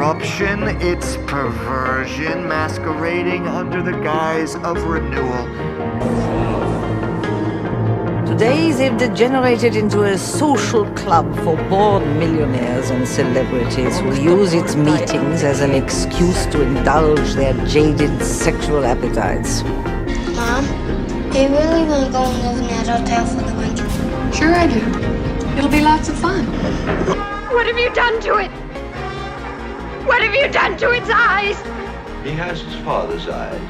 corruption, it's perversion masquerading under the guise of renewal. Today they've degenerated into a social club for bored millionaires and celebrities who use its meetings as an excuse to indulge their jaded sexual appetites. Mom, do you really want to go and live in that hotel for the winter? Sure I do. It'll be lots of fun. What have you done to it? What have you done to its eyes? He has his father's eyes.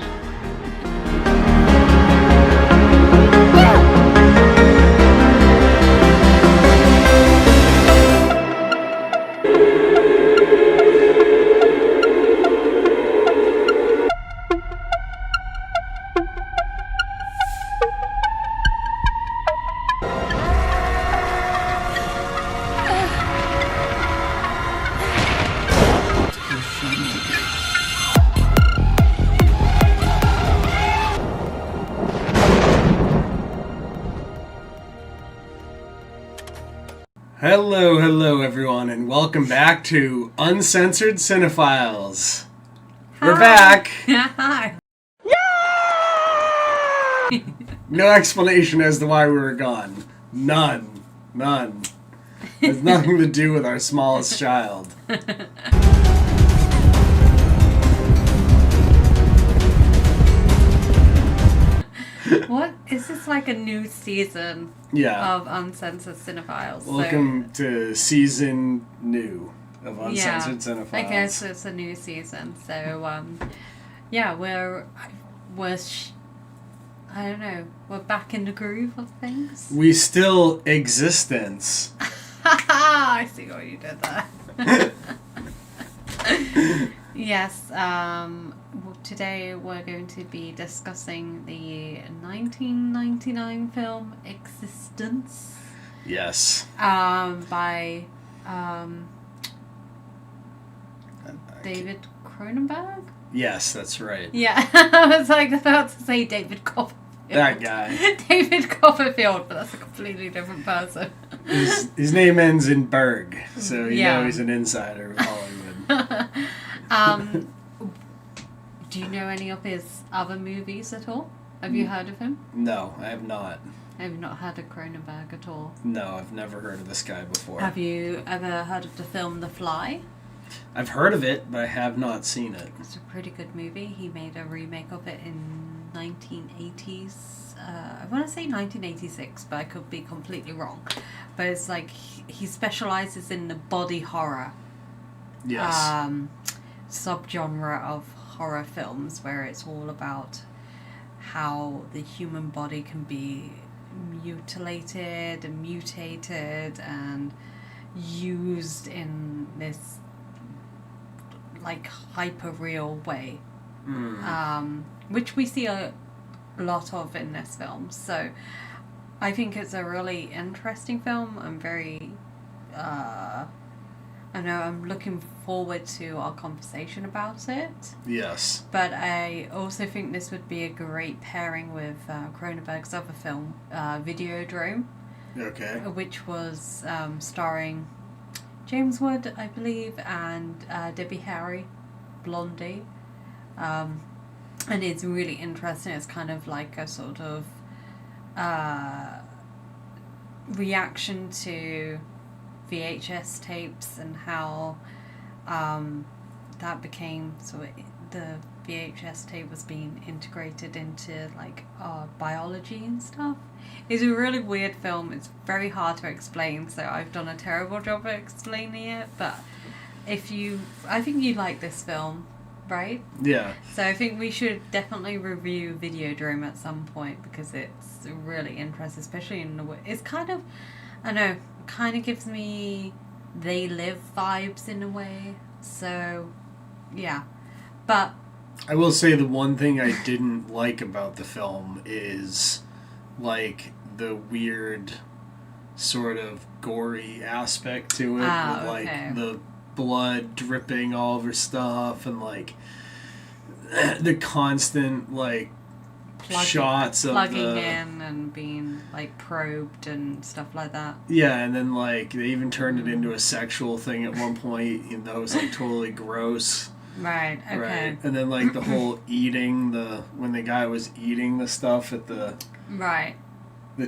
Hello everyone, and welcome back to Uncensored Cinefiles. We're back. Hi. No explanation as to why we were gone. None. Has nothing to do with our smallest child. What? Is this like a new season of Uncensored Cinefiles? Welcome to season new of Uncensored Cinefiles. I guess it's a new season. So, we're I don't know, we're back in the groove of things. We still existence. I see what you did there. Yes, today we're going to be discussing the 1999 film Existenz. Yes. By David Cronenberg? Yes, that's right. Yeah, I was like about to say David Copperfield. That guy. David Copperfield, but that's a completely different person. His name ends in Berg, so you know he's an insider of Hollywood. Do you know any of his other movies at all? Have you heard of him? No, I have not. I have not heard of Cronenberg at all. No, I've never heard of this guy before. Have you ever heard of the film The Fly? I've heard of it, but I have not seen it. It's a pretty good movie. He made a remake of it in 1980s. I want to say 1986, but I could be completely wrong. But it's like he specializes in the body horror. Yes. Subgenre of horror films where it's all about how the human body can be mutilated and mutated and used in this like hyper real way, which we see a lot of in this film. So I think it's a really interesting film. I'm very I'm looking forward to our conversation about it. Yes. But I also think this would be a great pairing with Cronenberg's other film, Videodrome. Okay. Which was starring James Wood, I believe, and Debbie Harry, Blondie. And it's really interesting. It's kind of like a sort of reaction to VHS tapes and how that became the VHS tape was being integrated into like biology and stuff. It's a really weird film. It's very hard to explain, so I've done a terrible job of explaining it, but I think you like this film, right? Yeah. So I think we should definitely review Videodrome at some point because it's really interesting, especially in the way it's kind of, I know, kind of gives me They Live vibes in a way. So, yeah. But I will say the one thing I didn't like about the film is like the weird sort of gory aspect to it with like the blood dripping all over stuff and like the constant like shots of plugging in and being like probed and stuff like that. Yeah, and then like they even turned it into a sexual thing at one point, even though it was like totally gross. Right. Okay. Right, and then like the whole eating when the guy was eating the stuff at the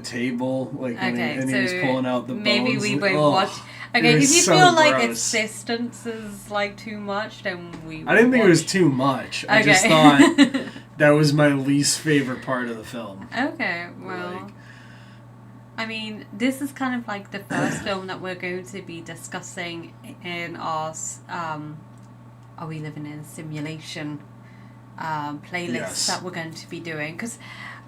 table, like when he was pulling out the bones. Maybe we won't watch. Okay, if you feel like existence is like too much, then I didn't think it was too much. I just thought that was my least favorite part of the film. Okay, well, I mean, this is kind of like the first film that we're going to be discussing in our Are We Living in a Simulation playlist that we're going to be doing, because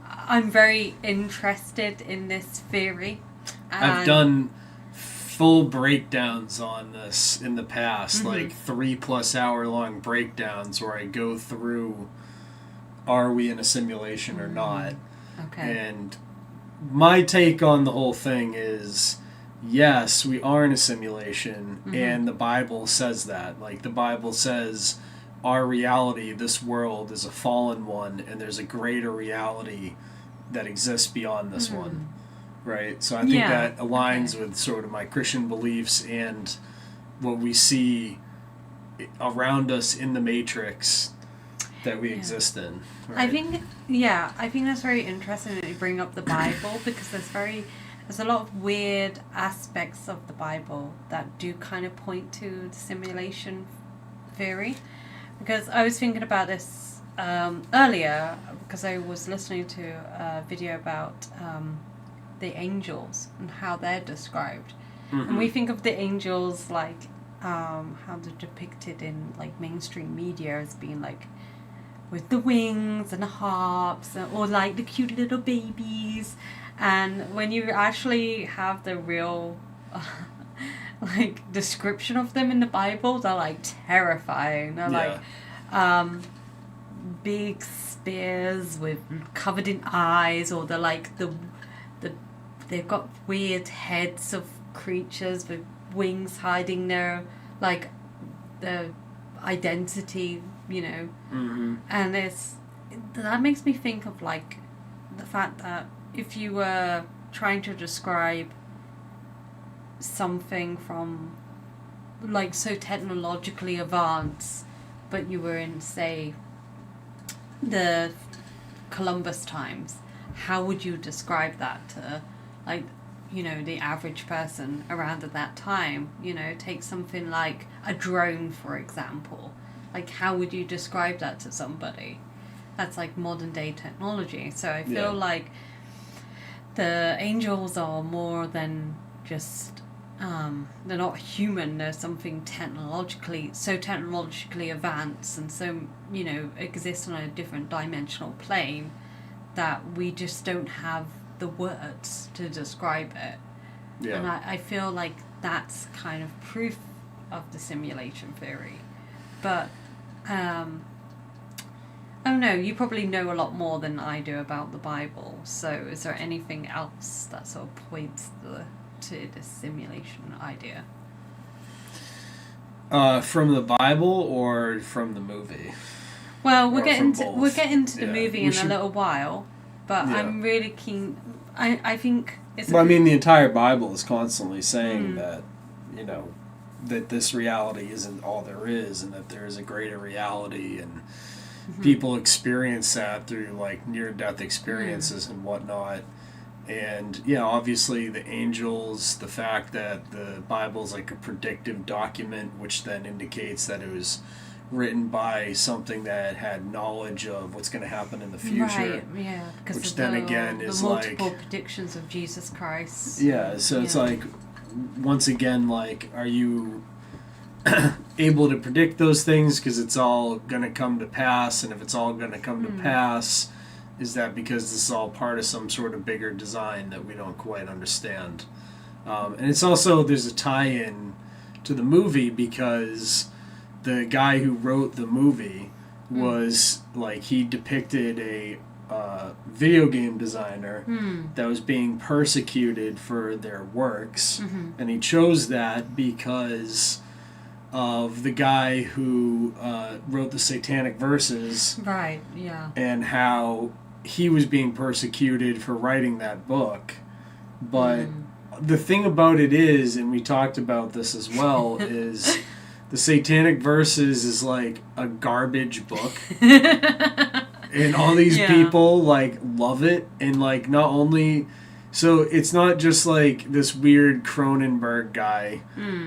I'm very interested in this theory. I've done full breakdowns on this in the past, like 3+ hour long breakdowns where I go through, are we in a simulation or not? Okay. And my take on the whole thing is, yes, we are in a simulation, and the Bible says that. Like, the Bible says our reality, this world, is a fallen one, and there's a greater reality that exists beyond this one. Right? So I think that aligns with sort of my Christian beliefs and what we see around us in the Matrix that we exist in. Right? I think that's very interesting that you bring up the Bible, because there's a lot of weird aspects of the Bible that do kind of point to the simulation theory. Because I was thinking about this earlier, because I was listening to a video about the angels and how they're described. And we think of the angels like how they're depicted in like mainstream media as being like with the wings and the harps, or like the cute little babies. And when you actually have the real like description of them in the Bible, they're like terrifying. They're like big spears with covered in eyes, or they're like they've got weird heads of creatures with wings hiding their like the identity, you know. And that makes me think of like the fact that if you were trying to describe something from like so technologically advanced, but you were in, say, the Columbus times, how would you describe that to, like, you know, the average person around at that time? You know, take something like a drone, for example. Like, how would you describe that to somebody? That's like modern day technology. So I feel like the angels are more than just they're not human. They're something technologically advanced, and so, you know, exist on a different dimensional plane that we just don't have the words to describe it. And I feel like that's kind of proof of the simulation theory. But I don't know, you probably know a lot more than I do about the Bible, so is there anything else that sort of points to the simulation idea? From the Bible or from the movie? Well, we'll get into the movie in a little while, but I'm really keen. I think it's... Well, I mean, the entire Bible is constantly saying that, you know, that this reality isn't all there is, and that there is a greater reality, and people experience that through like near-death experiences and whatnot. And obviously the angels, the fact that the Bible's like a predictive document, which then indicates that it was written by something that had knowledge of what's going to happen in the future. Right, yeah. Because which then again is the like multiple predictions of Jesus Christ. Yeah, so it's like, once again, like, are you able to predict those things because it's all going to come to pass? And if it's all going to come to pass, is that because this is all part of some sort of bigger design that we don't quite understand? And it's also, there's a tie-in to the movie, because the guy who wrote the movie was, like, he depicted a video game designer that was being persecuted for their works, and he chose that because of the guy who wrote the Satanic Verses, right? Yeah, and how he was being persecuted for writing that book. But the thing about it is, and we talked about this as well, is the Satanic Verses is like a garbage book. And all these people like love it, and like not only so it's not just like this weird Cronenberg guy,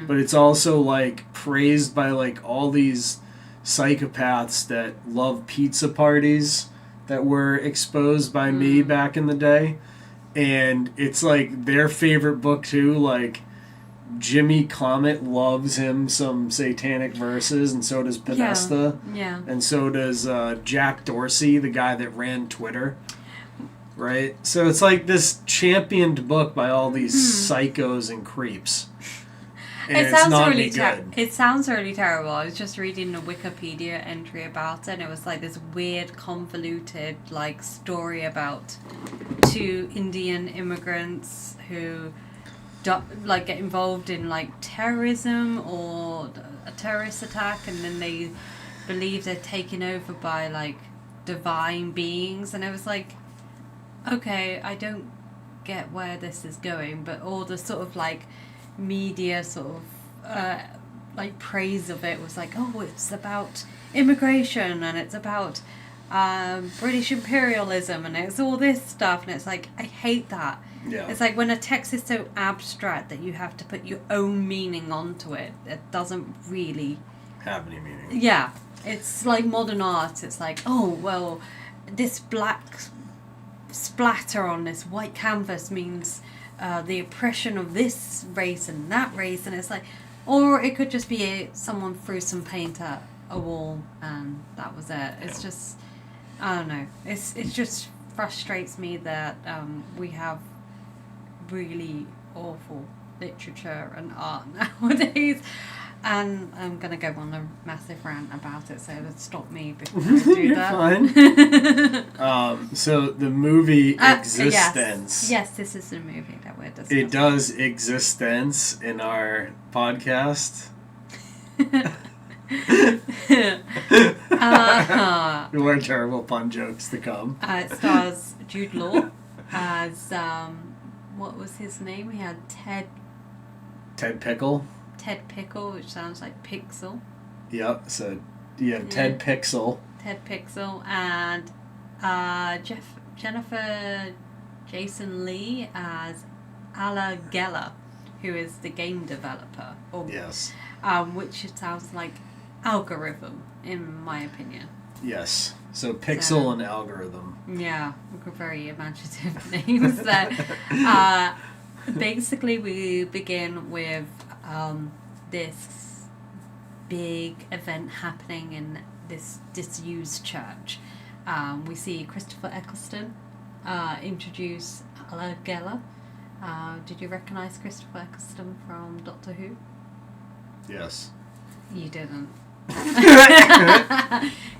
but it's also like praised by like all these psychopaths that love pizza parties that were exposed by me back in the day. And it's like their favorite book too. Like Jimmy Comet loves him some Satanic Verses, and so does Podesta. Yeah. And so does Jack Dorsey, the guy that ran Twitter. Right? So it's like this championed book by all these psychos and creeps. And It sounds not really any good. It sounds really terrible. I was just reading a Wikipedia entry about it, and it was like this weird, convoluted like story about 2 Indian immigrants who like get involved in like terrorism or a terrorist attack, and then they believe they're taken over by like divine beings, and it was like, okay, I don't get where this is going, but all the sort of like media sort of like praise of it was like, oh, it's about immigration and it's about British imperialism and it's all this stuff, and it's like, I hate that. Yeah. It's like when a text is so abstract that you have to put your own meaning onto it, it doesn't really have any meaning. Yeah. It's like modern art. It's like, oh, well, this black splatter on this white canvas means the oppression of this race and that race, and it's like, or it could just be someone threw some paint at a wall and that was it. It's just, I don't know. It just frustrates me that we have really awful literature and art nowadays. And I'm going to go on a massive rant about it, so stop me before I do that. Fine. So the movie Existenz. Yes, this is the movie that we're discussing. It does Existenz in our podcast. More terrible pun jokes to come. It stars Jude Law as, what was his name? He had Ted Pickle, which sounds like Pixel. Yep, so you have Ted Pixel. And Jennifer Jason Leigh as Ala Geller, who is the game developer. Yes. Which sounds like algorithm, in my opinion. Yes. So Pixel and algorithm. Yeah, very imaginative names there. Basically, we begin with this big event happening in this disused church. We see Christopher Eccleston introduce Ala Geller. Did you recognise Christopher Eccleston from Doctor Who? Yes. You didn't.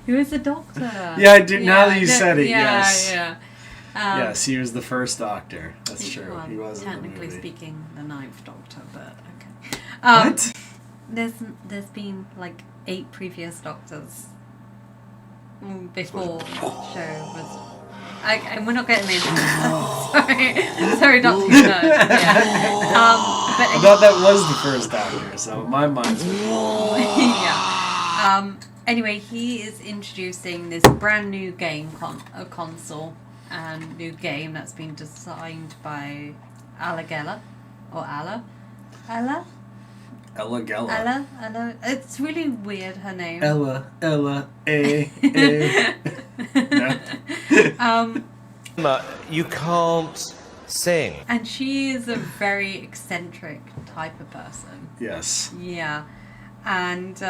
He was the Doctor. Yeah, I did. Now that you said it, yes. Yeah. Yes, he was the first Doctor. That's true. Well, he was technically in the movie. speaking, the 9th Doctor, but okay. What? There's been like 8 previous Doctors before the show was. And we're not getting into this. Sorry, Doctor Who nerd. Yeah. But I thought that was the first Doctor, so my mind's yeah. Anyway, he is introducing this brand new game console and new game that's been designed by Ala Geller or Ella Geller. Ella. It's really weird, her name. Ella, no. You can't sing. And she is a very eccentric type of person. Yes. Yeah. And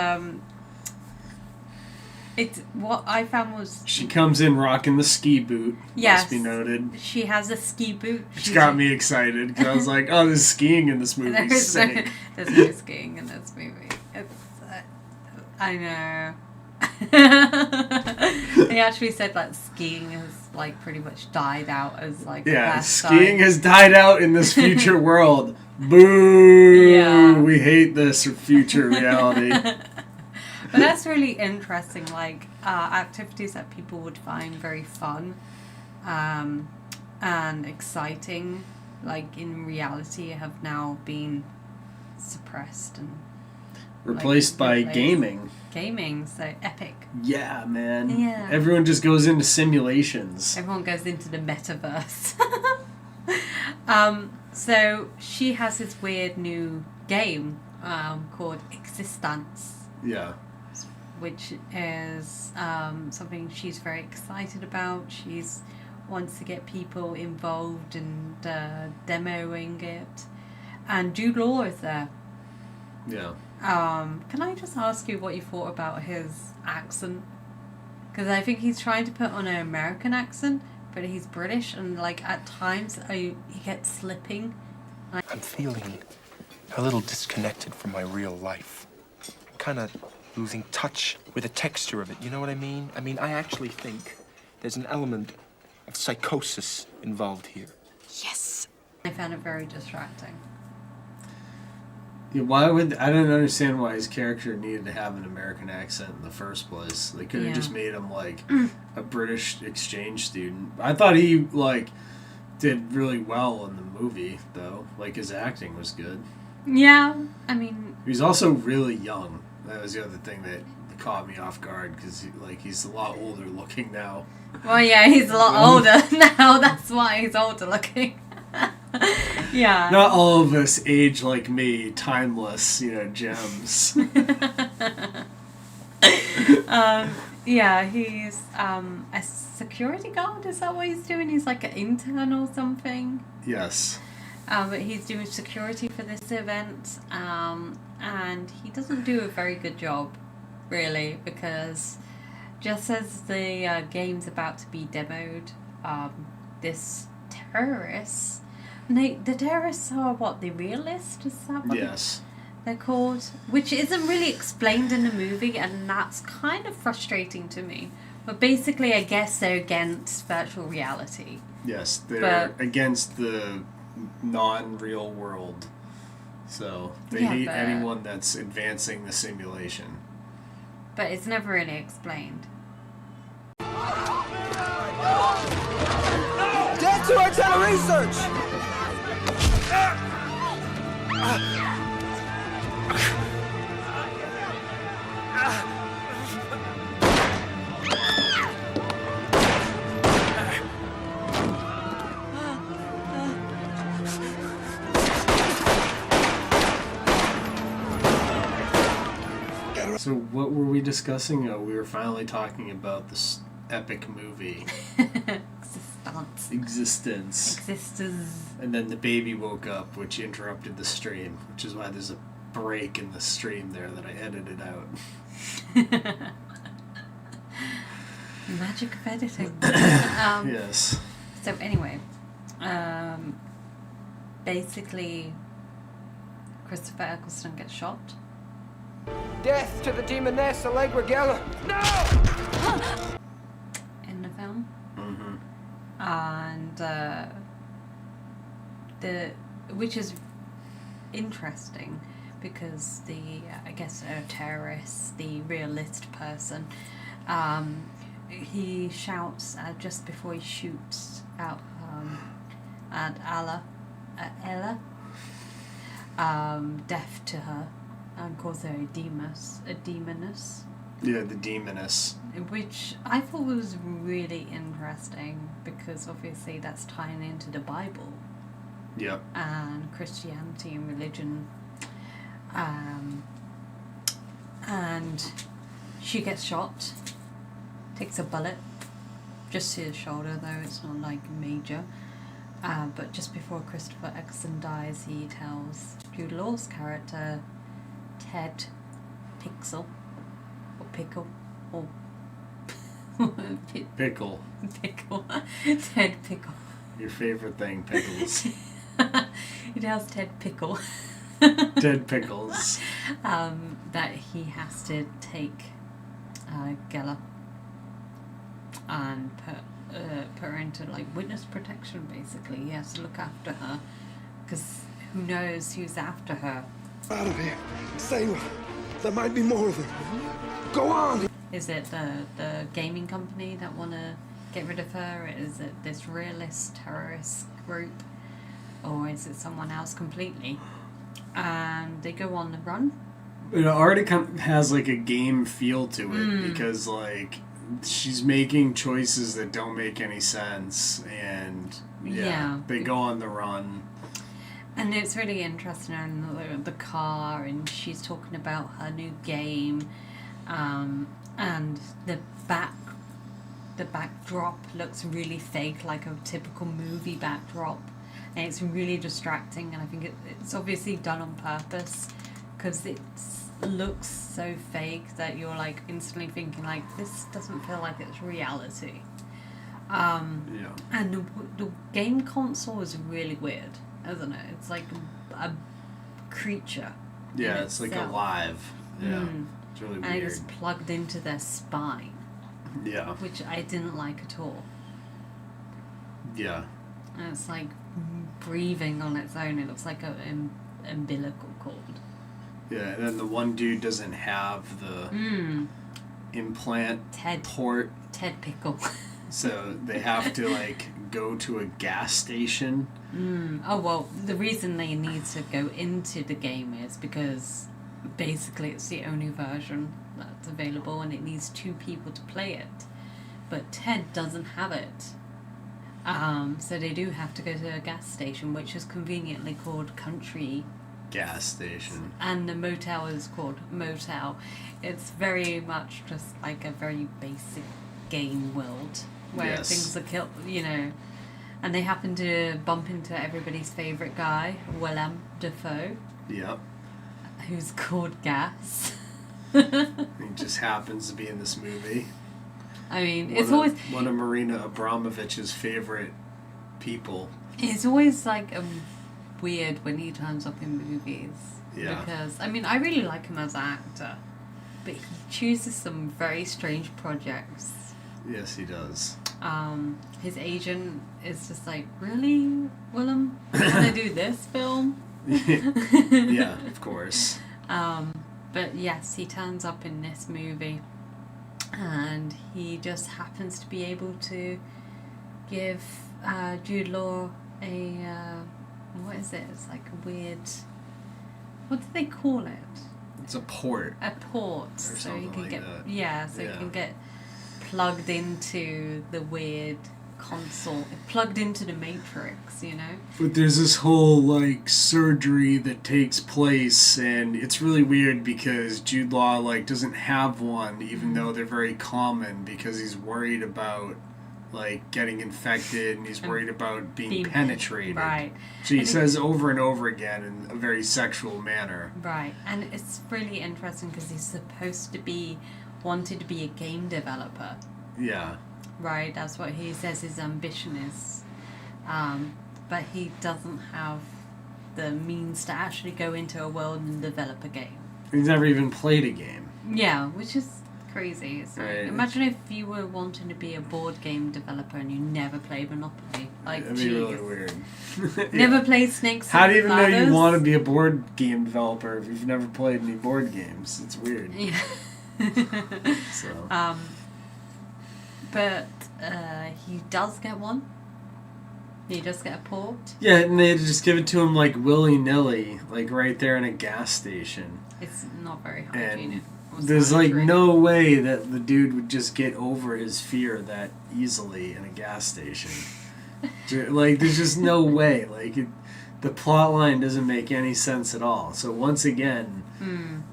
it's what I found was she comes in rocking the ski boot. Yes. Must be noted. She has a ski boot. Which got me excited because I was like, "Oh, there's skiing in this movie." There's no skiing in this movie. It's I know. They actually said that skiing has like pretty much died out as like skiing has died out in this future world. Boo! Yeah. We hate this future reality. But that's really interesting, like activities that people would find very fun. and exciting, like in reality, have now been suppressed and replaced by gaming. Gaming, so epic. Yeah, man. Yeah. Everyone just goes into simulations. Everyone goes into the metaverse. So she has this weird new game called Existenz. Yeah. Which is something she's very excited about. She's wants to get people involved and demoing it. And Jude Law is there. Yeah. Can I just ask you what you thought about his accent? Because I think he's trying to put on an American accent, but he's British, and like at times he gets slipping. I'm feeling a little disconnected from my real life. Kind of losing touch with the texture of it, you know what I mean? I mean, I actually think there's an element of psychosis involved here. Yes! I found it very distracting. Yeah, I don't understand why his character needed to have an American accent in the first place. They could have just made him like a British exchange student. I thought he like did really well in the movie though. Like his acting was good. Yeah, I mean, he's also really young. That was the other thing that caught me off guard because he's a lot older looking now. Well, yeah, he's a lot older now. That's why he's older looking. Yeah. Not all of us age like me, timeless, gems. Yeah, he's a security guard. Is that what he's doing? He's like an intern or something. Yes. But he's doing security for this event, and he doesn't do a very good job, really, because just as the game's about to be demoed, this terrorist. The terrorists are what, the realist? Is that what yes. they're called? Which isn't really explained in the movie, and that's kind of frustrating to me. But basically, I guess they're against virtual reality. Yes, they're against the non-real world. So they hate anyone that's advancing the simulation. But it's never really explained. Dead to our tele-research! So what were we discussing? We were finally talking about this epic movie. Existence. And then the baby woke up, which interrupted the stream, which is why there's a break in the stream there that I edited out. Magic of editing. Yes. So anyway, basically, Christopher Eccleston gets shot. Death to the demoness Allegra Geller! No! In the film. Mm-hmm. And which is interesting because I guess a terrorist, the realist person, he shouts just before he shoots out at Ella, death to her, and calls her a demoness. Yeah, the demoness. Which I thought was really interesting because obviously that's tying into the Bible. Yep. And Christianity and religion. And she gets shot, takes a bullet, just to the shoulder though, it's not like major. But just before Christopher Eccleston dies, he tells Jude Law's character, Ted Pickle, Ted Pickle. Your favorite thing, pickles. He tells Ted Pickle. Ted Pickles. That he has to take Geller and put her into like witness protection. Basically, he has to look after her because who knows who's after her. Out of here, save her. There might be more of them. Go on. Is it the gaming company that want to get rid of her? Is it this realist terrorist group? Or is it someone else completely? And they go on the run. It already kind of has like a game feel to it because like she's making choices that don't make any sense, and they go on the run. And it's really interesting in the car, and she's talking about her new game, and the backdrop looks really fake, like a typical movie backdrop, and it's really distracting. And I think it's obviously done on purpose because it looks so fake that you're like instantly thinking like, this doesn't feel like it's reality. And the game console is really weird, isn't it? It's like a creature. Yeah, it's like alive. Yeah, it's really weird. And it's plugged into their spine. Yeah. Which I didn't like at all. Yeah. And it's like breathing on its own. It looks like an umbilical cord. Yeah, and then the one dude doesn't have the implant port. Ted Pickle. So they have to like go to a gas station. Oh well, the reason they need to go into the game is because basically it's the only version that's available, and it needs 2 people to play it. But Ted doesn't have it. So they do have to go to a gas station, which is conveniently called Country Gas Station. And the motel is called Motel. It's very much just like a very basic game world where things are killed, you know. And they happen to bump into everybody's favourite guy, Willem Dafoe. Yep. Who's called Gas. He just happens to be in this movie. I mean, it's always one of Marina Abramovich's favorite people. It's always like weird when he turns up in movies. Yeah. Because I mean, I really like him as an actor, but he chooses some very strange projects. Yes, he does. His agent is just like, really, Willem? You want to do this film? Yeah, of course. But yes, he turns up in this movie, and he just happens to be able to give Jude Law a what is it? It's like a weird. What do they call it? It's a port. A port, so he can like get that. he can get plugged into the weird console, plugged into the Matrix, you know. But there's this whole like surgery that takes place, and it's really weird because Jude Law like doesn't have one, even though they're very common, because he's worried about like getting infected, and he's worried about being penetrated. Right. So he says over and over again in a very sexual manner. Right, and it's really interesting because he's supposed to be wanted to be a game developer. Yeah. Right, that's what he says his ambition is. But he doesn't have the means to actually go into a world and develop a game. He's never even played a game. Yeah, which is crazy. So right. Imagine if you were wanting to be a board game developer and you never played Monopoly. Like, that'd be really weird. Never played Snakes How do you even know Ladders? you want to be a board game developer if you've never played any board games? It's weird. Yeah. So. But he does get one. He does get a port. Yeah, and they just give it to him like willy-nilly, like right there in a gas station. It's not very hygienic. There's like no way that the dude would just get over his fear that easily in a gas station. Like, there's just no way. Like, the plot line doesn't make any sense at all. So once again,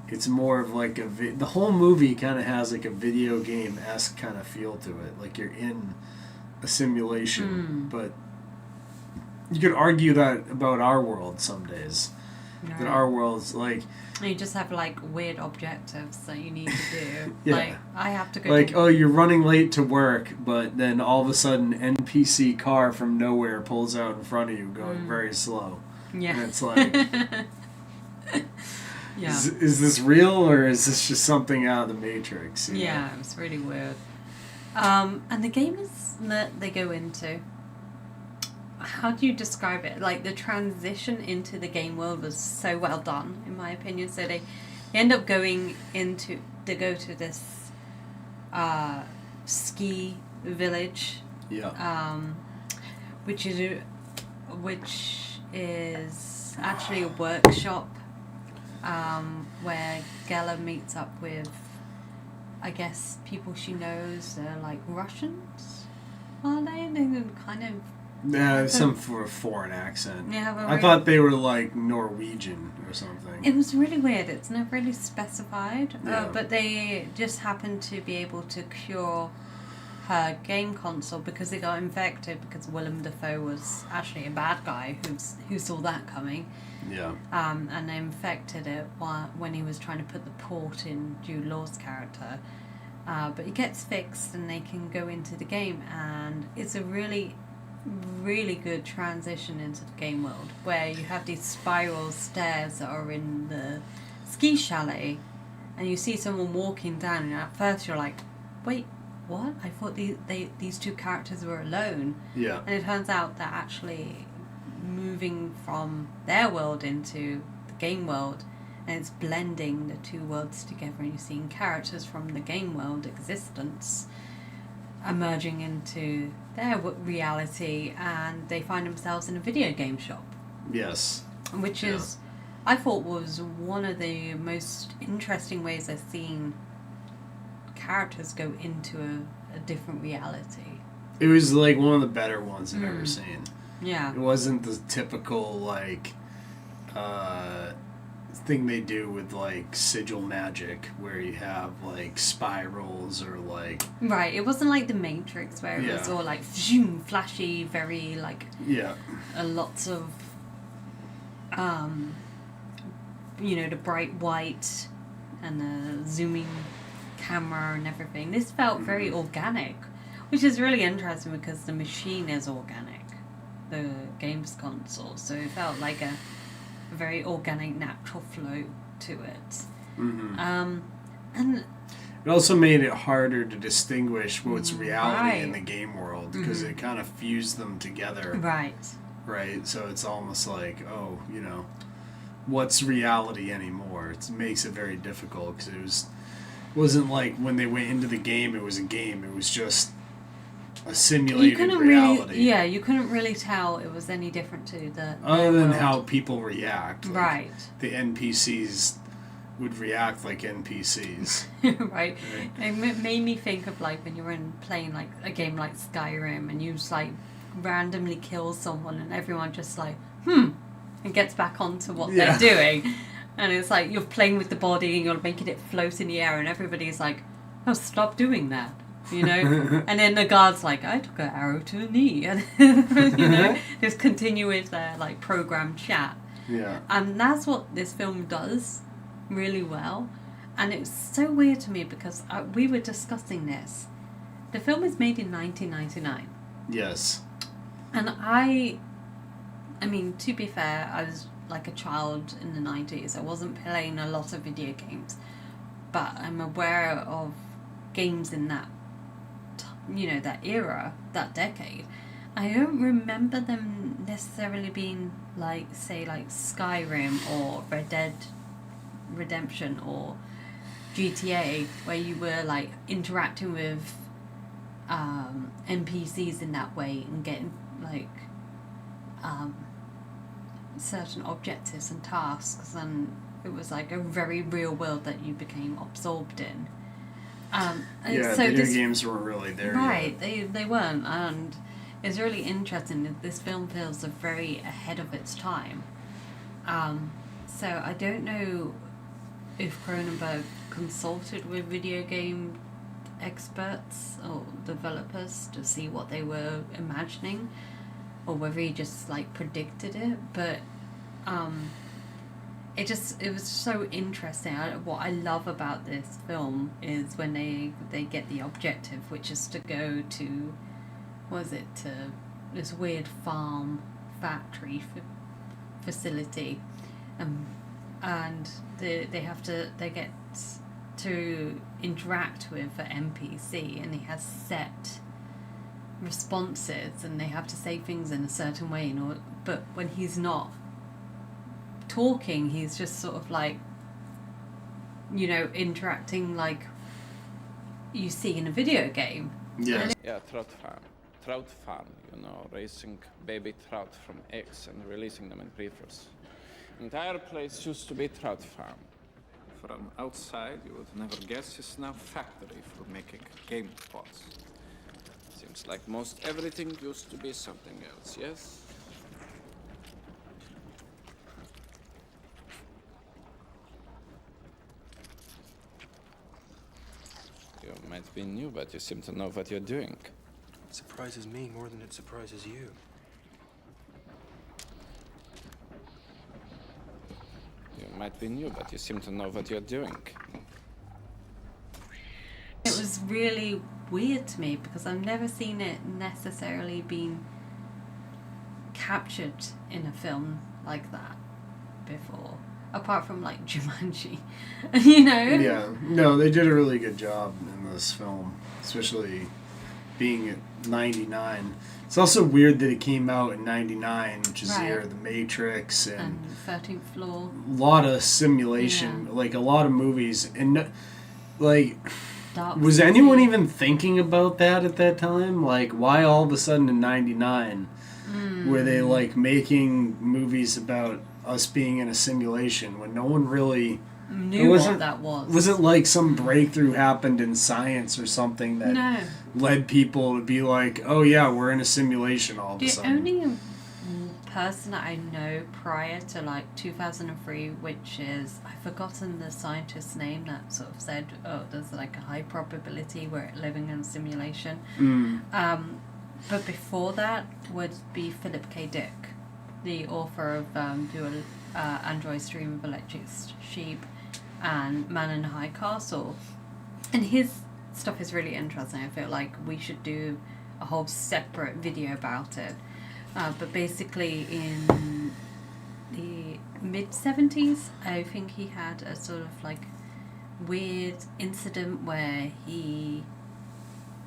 it's more of like the whole movie kind of has like a video game-esque kind of feel to it. Like you're in a simulation, but you could argue that about our world some days. Right. That our world's like... You just have like weird objectives that you need to do. Yeah. Like, I have to go like, to... oh, you're running late to work, but then all of a sudden NPC car from nowhere pulls out in front of you going very slow. Yeah. And it's like... yeah. Is this real, or is this just something out of the Matrix? Yeah, it's really weird. And the game that they go into, how do you describe it? Like, the transition into the game world was so well done, in my opinion. So they end up going to this ski village Yeah. Which is actually a workshop where Geller meets up with, I guess, people she knows. They're like Russians, are they? They're kind of. Yeah, some for a foreign accent. Yeah, I thought they were like Norwegian or something. It was really weird. It's never really specified, Yeah. but they just happened to be able to cure her game console because they got infected because Willem Dafoe was actually a bad guy who saw that coming. Yeah. And they infected it when he was trying to put the port in Jude Law's character. But it gets fixed and they can go into the game, and it's a really good transition into the game world where you have these spiral stairs that are in the ski chalet, and you see someone walking down, and at first you're like, wait, what? I thought these two characters were alone. Yeah. And it turns out they're actually moving from their world into the game world, and it's blending the two worlds together, and you're seeing characters from the game world existence emerging into their reality, and they find themselves in a video game shop. Yes. Which is, I thought, was one of the most interesting ways I've seen characters go into a different reality. It was like one of the better ones I've ever seen. Yeah. It wasn't the typical like thing they do with like sigil magic where you have like spirals or like Right, it wasn't like the Matrix where it was all like zoom, flashy, very like lots of the bright white and the zooming camera and everything. This felt very organic, which is really interesting because the machine is organic, the games console, so it felt like a very organic, natural flow to it. And it also made it harder to distinguish what's reality in the game world because it kind of fused them together. Right, so it's almost like, what's reality anymore? It makes it very difficult because it wasn't like when they went into the game, it was a game. It was just a simulated reality. You couldn't really tell it was any different to the other than world. how people react. Like right. The NPCs would react like NPCs. Right. It made me think of like when you're playing like a game like Skyrim and you just like randomly kill someone and everyone just like, and gets back onto what they're doing. And it's like you're playing with the body and you're making it float in the air and everybody's like, oh, stop doing that. And then the guard's like, I took an arrow to the knee, and just continue with their like programmed chat. Yeah. And that's what this film does really well. And it was so weird to me because we were discussing this. The film is made in 1999. Yes. And I mean, to be fair, I was like a child in the 90s. I wasn't playing a lot of video games, but I'm aware of games in that that era, that decade. I don't remember them necessarily being like, say, like Skyrim or Red Dead Redemption or GTA, where you were like interacting with NPCs in that way and getting like certain objectives and tasks, and it was like a very real world that you became absorbed in. Video games weren't really there right, yet. They weren't, and it's really interesting that this film feels very ahead of its time. So I don't know if Cronenberg consulted with video game experts or developers to see what they were imagining, or whether he just like predicted it, but it was so interesting. What I love about this film is when they get the objective, which is to go to, to this weird farm factory facility, and they get to interact with an NPC, and he has set responses, and they have to say things in a certain way, but when he's not talking, he's just sort of like, interacting like you see in a video game. Yes. Jag är trött fan. trout farm, you know, raising baby trout from eggs and releasing them in reefers. Entire place used to be trout farm. From outside, you would never guess it's now factory for making game pots. Seems like most everything used to be something else, yes? You might be new, but you seem to know what you're doing. It surprises me more than it surprises you. You might be new, but you seem to know what you're doing. It was really weird to me because I've never seen it necessarily being captured in a film like that before. Apart from like Jumanji, you know? Yeah, no, they did a really good job in this film, especially being at 99. It's also weird that it came out in 99, which is the year of The Matrix and 13th Floor. A lot of simulation, like a lot of movies. And like, was anyone even thinking about that at that time? Like, why all of a sudden in 99 were they like making movies about us being in a simulation when no one really knew what that was? Was it like some breakthrough happened in science or something that led people to be like, oh yeah, we're in a simulation all of a sudden? The only person that I know prior to like 2003, which is, I've forgotten the scientist's name, that sort of said, oh, there's like a high probability we're living in a simulation. But before that would be Philip K. Dick, the author of Do Androids Dream of Electric Sheep and Man in the High Castle. And his stuff is really interesting. I feel like we should do a whole separate video about it. But basically in the mid-70s, I think he had a sort of like weird incident where he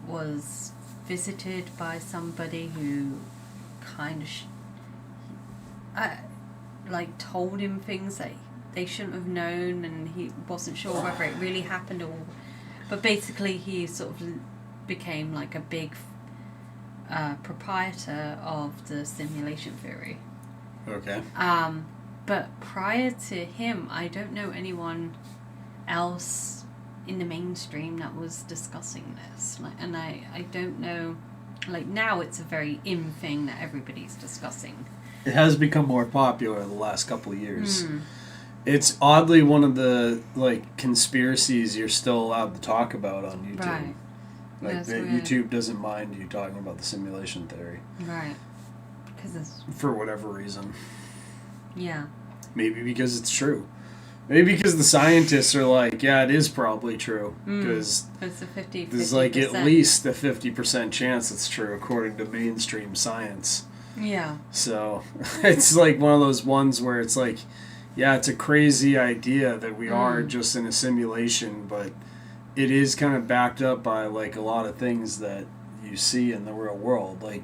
was visited by somebody who kind of like told him things that they shouldn't have known, and he wasn't sure whether it really happened or. But basically, he sort of became like a big proprietor of the simulation theory. Okay. But prior to him, I don't know anyone else in the mainstream that was discussing this. Like, and I don't know. Like now, it's a very in thing that everybody's discussing. It has become more popular the last couple of years. It's oddly one of the like conspiracies you're still allowed to talk about on YouTube. Right. Like YouTube doesn't mind you talking about the simulation theory. Right. Because it's for whatever reason. Yeah. Maybe because it's true. Maybe because the scientists are like, yeah, it is probably true. Because it's a 50%. There's like at least a 50% chance it's true according to mainstream science. Yeah. So it's like one of those ones where it's like, yeah, it's a crazy idea that we are just in a simulation, but it is kind of backed up by like a lot of things that you see in the real world. Like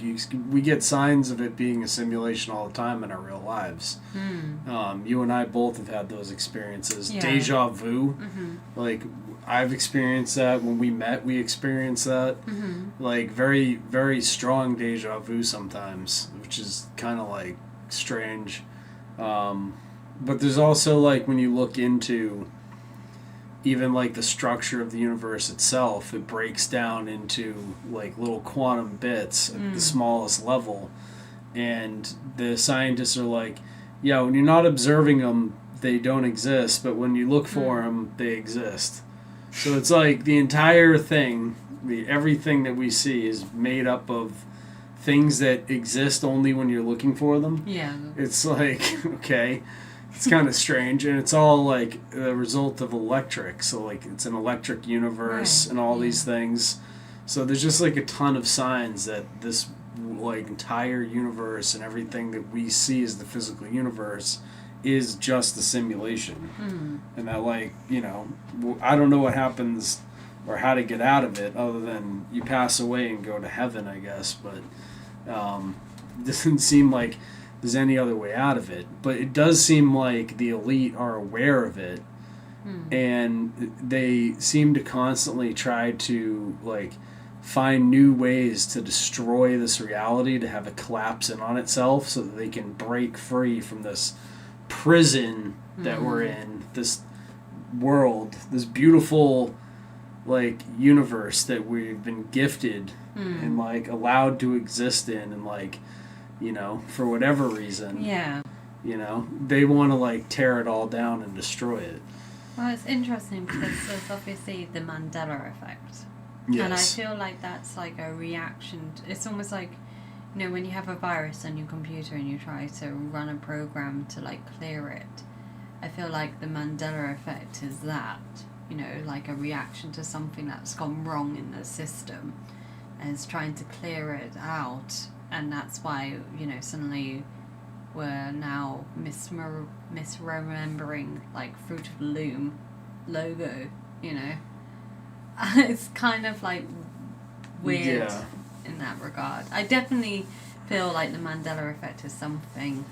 we get signs of it being a simulation all the time in our real lives. You and I both have had those experiences. Yeah. Deja vu. Like I've experienced that. When we met, we experienced that. Like very, very strong deja vu sometimes, which is kind of like strange. But there's also like when you look into even like the structure of the universe itself, it breaks down into like little quantum bits at the smallest level. And the scientists are like, yeah, when you're not observing them, they don't exist. But when you look for them, they exist. So it's like the entire thing, everything that we see is made up of things that exist only when you're looking for them. Yeah. It's like, okay. It's kind of strange, and it's all like a result of electric. So like it's an electric universe and all these things. So there's just like a ton of signs that this like entire universe and everything that we see as the physical universe is just a simulation. And that like, you know, I don't know what happens or how to get out of it other than you pass away and go to heaven, I guess. But it doesn't seem like there's any other way out of it. But it does seem like the elite are aware of it, and they seem to constantly try to like find new ways to destroy this reality, to have it collapse in on itself so that they can break free from this prison that we're in, this world, this beautiful like universe that we've been gifted and like allowed to exist in, and like, you know, for whatever reason, you know, they want to like tear it all down and destroy it. Well, it's interesting because there's obviously the Mandela effect. Yes. And I feel like that's like a reaction. It's almost like, you know, when you have a virus on your computer and you try to run a program to like clear it. I feel like the Mandela effect is that, you know, like a reaction to something that's gone wrong in the system, and it's trying to clear it out. And that's why, you know, suddenly we're now misremembering like Fruit of the Loom logo, you know. It's kind of like weird in that regard. I definitely feel like the Mandela effect is something.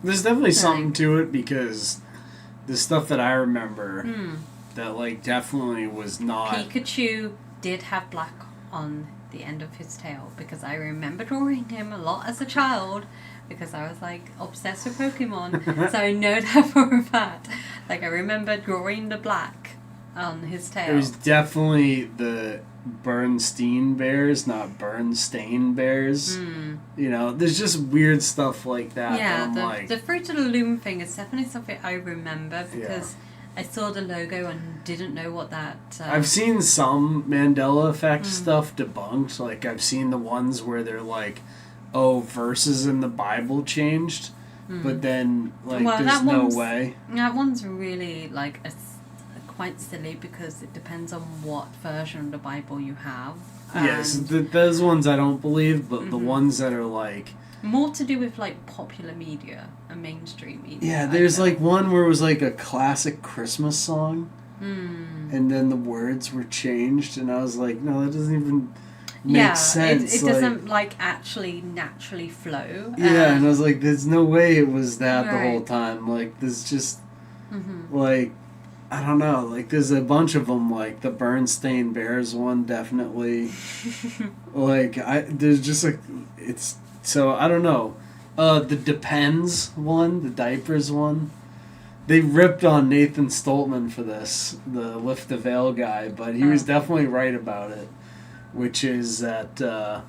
There's definitely something to it, because the stuff that I remember that like definitely was not. Pikachu did have black on the end of his tail, because I remember drawing him a lot as a child, because I was like obsessed with Pokemon. So I know that for a fact. Like I remember drawing the black on his tail. It was definitely the Bernstein Bears, not Bernstein Bears. You know, there's just weird stuff like that. Yeah, the Fruit of the Loom thing is definitely something I remember, because I saw the logo and didn't know what that... I've seen some Mandela effect stuff debunked. Like, I've seen the ones where they're like, oh, verses in the Bible changed, but then, like, there's no way. That one's really, like, quite silly, because it depends on what version of the Bible you have. Yes, those ones I don't believe, but the ones that are like... More to do with like popular media and mainstream media. Yeah, there's like one where it was like a classic Christmas song, and then the words were changed, and I was like, no, that doesn't even make sense. It doesn't like actually naturally flow. Yeah, and I was like, there's no way it was that the whole time. Like, there's just like, I don't know, like there's a bunch of them, like the Bernstein Bears one definitely. Like there's just like, it's, so I don't know. The Depends one, the diapers one, they ripped on Nathan Stoltman for this, the Lift the Veil guy, but he was definitely right about it, which is that the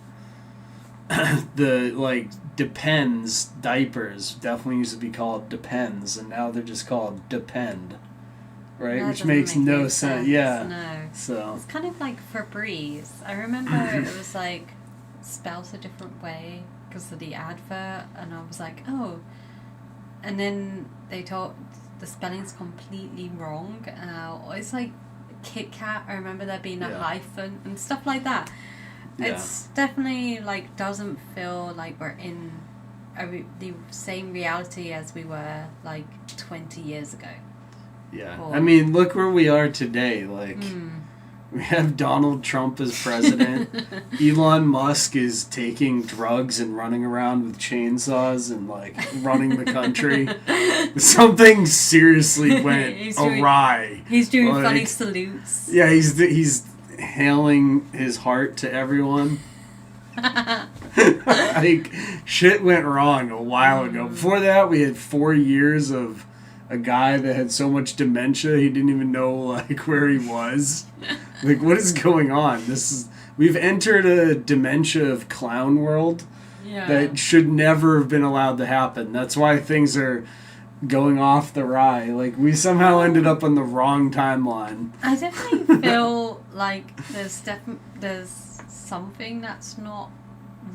like Depends diapers definitely used to be called Depends, and now they're just called Depend. Right, which makes no sense. Yeah. No. So it's kind of like Febreze. I remember it was like spelled a different way because of the advert, and I was like, oh. And then they told the spelling's completely wrong. It's like Kit Kat. I remember there being a hyphen and stuff like that. Yeah. It's definitely like doesn't feel like we're in the same reality as we were like 20 years ago. Yeah, I mean, look where we are today. Like, we have Donald Trump as president. Elon Musk is taking drugs and running around with chainsaws and, like, running the country. Something seriously went awry. He's doing like, funny salutes. Yeah, he's hailing his heart to everyone. Like, shit went wrong a while ago. Before that, we had 4 years of a guy that had so much dementia he didn't even know like where he was. Like, what is going on? We've entered a dementia of clown world that should never have been allowed to happen. That's why things are going off the rye. Like, we somehow ended up on the wrong timeline. I definitely feel like there's something that's not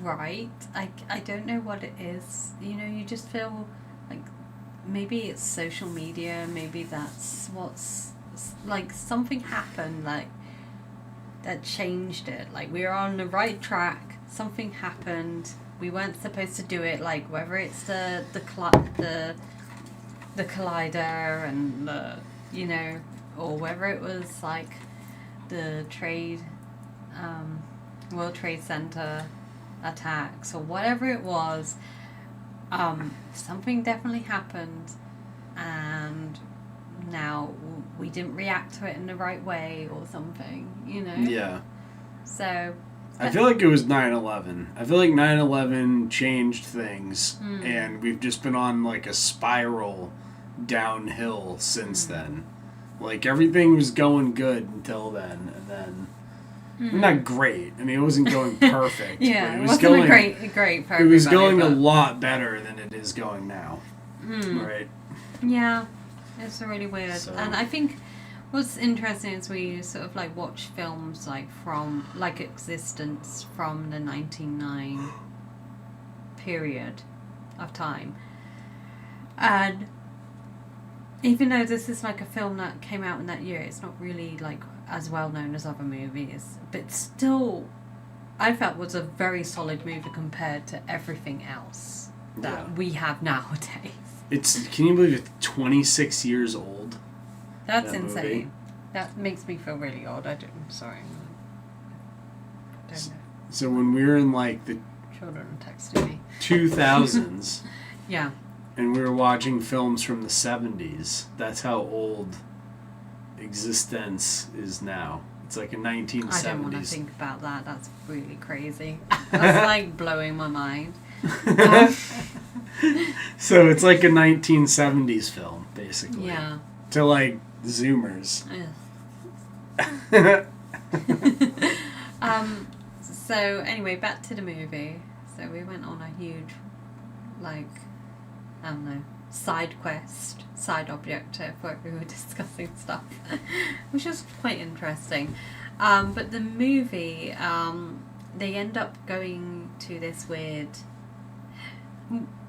right. I don't know what it is. You know, you just feel like maybe it's social media, maybe that's what's, like, something happened, like, that changed it. Like, we were on the right track, something happened, we weren't supposed to do it, like, whether it's the collider and the, you know, or whether it was, like, the World Trade Center attacks, or whatever it was. Something definitely happened, and now we didn't react to it in the right way or something, you know? Yeah. So I feel like it was 9/11. I feel like 9/11 changed things, and we've just been on like a spiral downhill since then. Like everything was going good until then, and then not great. I mean, it wasn't going perfect. Yeah, but it wasn't going great for everybody. It was going a lot better than it is going now. Right? Yeah, it's really weird. So. And I think what's interesting is we sort of like watch films like from like Existence from the 1909 period of time, and even though this is like a film that came out in that year, it's not really like as well known as other movies, but still I felt was a very solid movie compared to everything else that we have nowadays. Can you believe it's 26 years old? That's that insane. Movie? That makes me feel really old. I'm sorry. I don't know. So when we were in like the Children texted me. 2000s, yeah, and we were watching films from the 70s, that's how old Existenz is now. It's like a 1970s. I don't want to think about that. That's really crazy. That's like blowing my mind. So it's like a 1970s film, basically. Yeah. To like Zoomers. So anyway, back to the movie. So we went on a huge, like, I don't know, side quest, side objective where we were discussing stuff, which was quite interesting. But the movie, they end up going to this weird.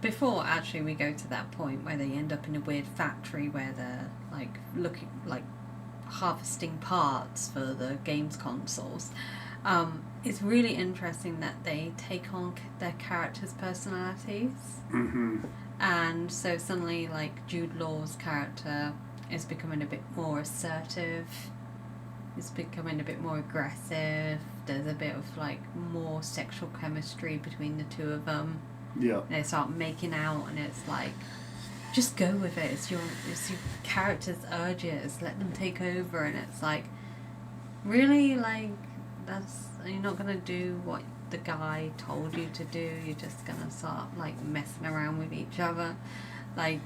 Before actually we go to that point where they end up in a weird factory where they're like looking like harvesting parts for the games consoles. It's really interesting that they take on their characters' personalities. And so suddenly like Jude Law's character is becoming a bit more assertive, is becoming a bit more aggressive, there's a bit of like more sexual chemistry between the two of them. Yeah. They start making out, and it's like, just go with it. It's your character's urges. Let them take over, and it's like, really, like, you're not gonna do what the guy told you to do. You're just gonna start like messing around with each other. Like,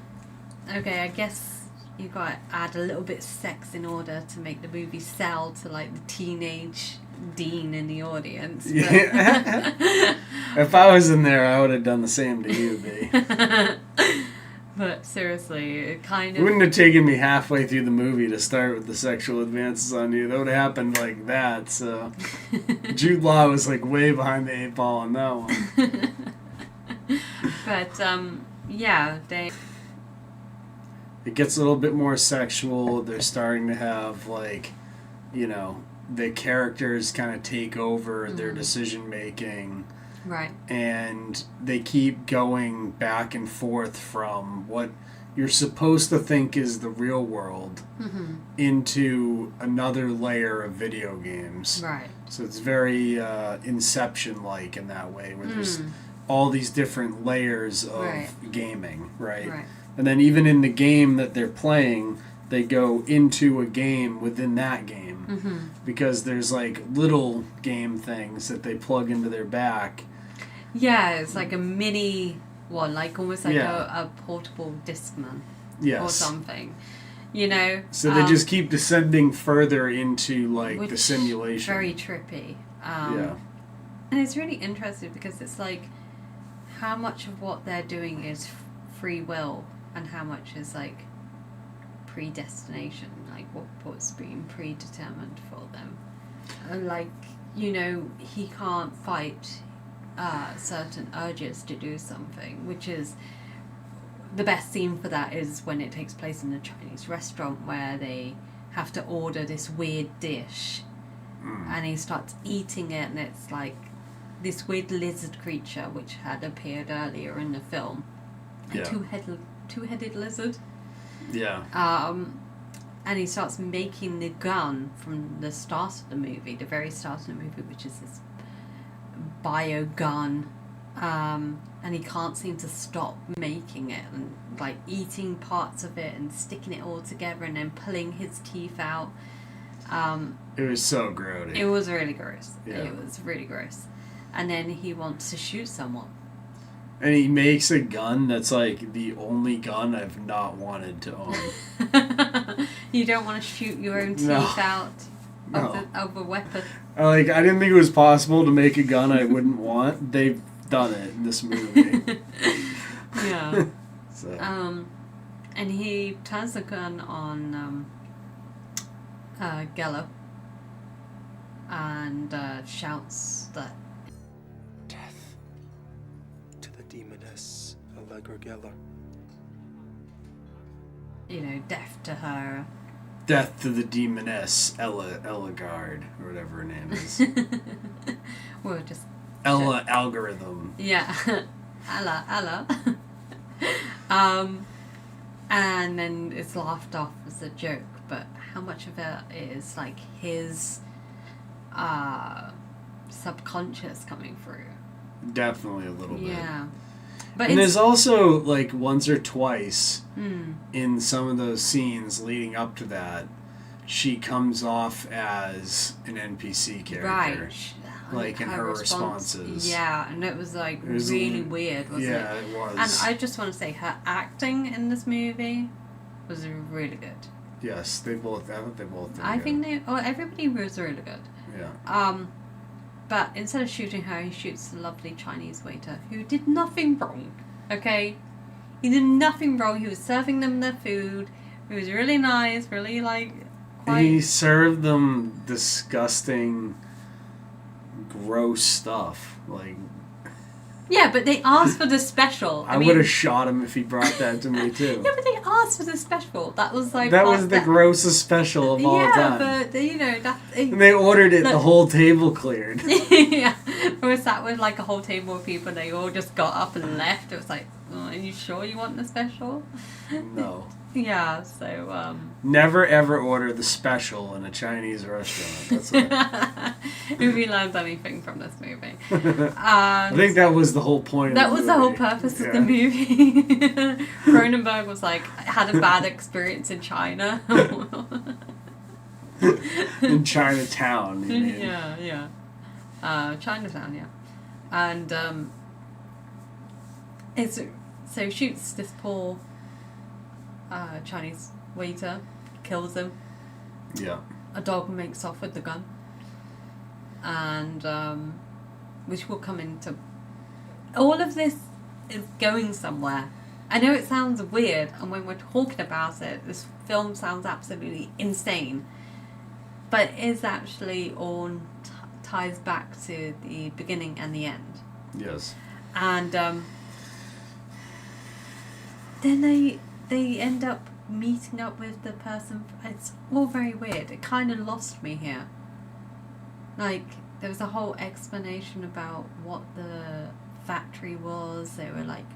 okay, I guess you gotta add a little bit of sex in order to make the movie sell to like the teenage dean in the audience. Yeah. If I was in there, I would have done the same to you, B. But seriously, it kind of... It wouldn't have taken me halfway through the movie to start with the sexual advances on you. That would have happened like that, so... Jude Law was like way behind the 8 ball on that one. But, yeah, they... It gets a little bit more sexual. They're starting to have, like, you know, the characters kind of take over their decision-making. Right. And they keep going back and forth from what you're supposed to think is the real world into another layer of video games. Right. So it's very Inception-like in that way, where there's all these different layers of gaming, right? And then even in the game that they're playing, they go into a game within that game. Because there's like little game things that they plug into their back. Yeah, it's like a mini one, like almost like a portable Discman or something, you know? So they just keep descending further into like the simulation. Very trippy. And it's really interesting because it's like how much of what they're doing is free will and how much is like predestination, like what's being predetermined for them. And like, you know, he can't fight certain urges to do something, which is the best scene for that is when it takes place in a Chinese restaurant where they have to order this weird dish and he starts eating it, and it's like this weird lizard creature which had appeared earlier in the film, a two-headed lizard. And he starts making the gun from the start of the movie, the very start of the movie, which is this bio gun, and he can't seem to stop making it and like eating parts of it and sticking it all together and then pulling his teeth out. It was so grody. It was really gross. Yeah. It was really gross. And then he wants to shoot someone. And he makes a gun that's like the only gun I've not wanted to own. You don't want to shoot your own teeth out of a weapon. I didn't think it was possible to make a gun I wouldn't want. They've done it in this movie. Yeah. So. And he turns the gun on Geller and shouts that death to the demoness Allegra Geller. You know, death to her. Death to the demoness Ellegard, or whatever her name is. We'll just Ella Algorithm. Yeah. Ella. And then it's laughed off as a joke, but how much of it is like his subconscious coming through? Definitely a little bit. Yeah. But and there's also like once or twice in some of those scenes leading up to that, she comes off as an NPC character. Right. Like in her responses. Yeah, and it was like really weird, wasn't it? Yeah, it was. And I just want to say her acting in this movie was really good. Yes, I think they both did. I think everybody was really good. Yeah. But instead of shooting her, he shoots the lovely Chinese waiter who did nothing wrong. Okay? He did nothing wrong. He was serving them their food. He was really nice, really like quite... He served them disgusting, gross stuff. Like... Yeah, but they asked for the special. I would have shot him if he brought that to me too. Yeah, but they asked for the special. That was like... That was the grossest special of all time. Yeah, but you know... And they ordered it, the whole table cleared. Yeah. We were sat with like a whole table of people, they all just got up and left. It was like, oh, are you sure you want the special? No. Yeah, so... Never ever order the special in a Chinese restaurant. That's it. If we learned anything from this movie. I think that was the whole point that of the was movie. the whole purpose of the movie. Cronenberg was like, had a bad experience in China. In Chinatown, you mean? Yeah. Chinatown, yeah. And so he shoots this poor Chinese waiter, kills him. Yeah. A dog makes off with the gun. And which will come into... All of this is going somewhere. I know it sounds weird, and when we're talking about it, this film sounds absolutely insane. But it is actually all ties back to the beginning and the end. Yes. And then they end up meeting up with the person. It's all very weird. It kind of lost me here. Like, there was a whole explanation about what the factory was. They were like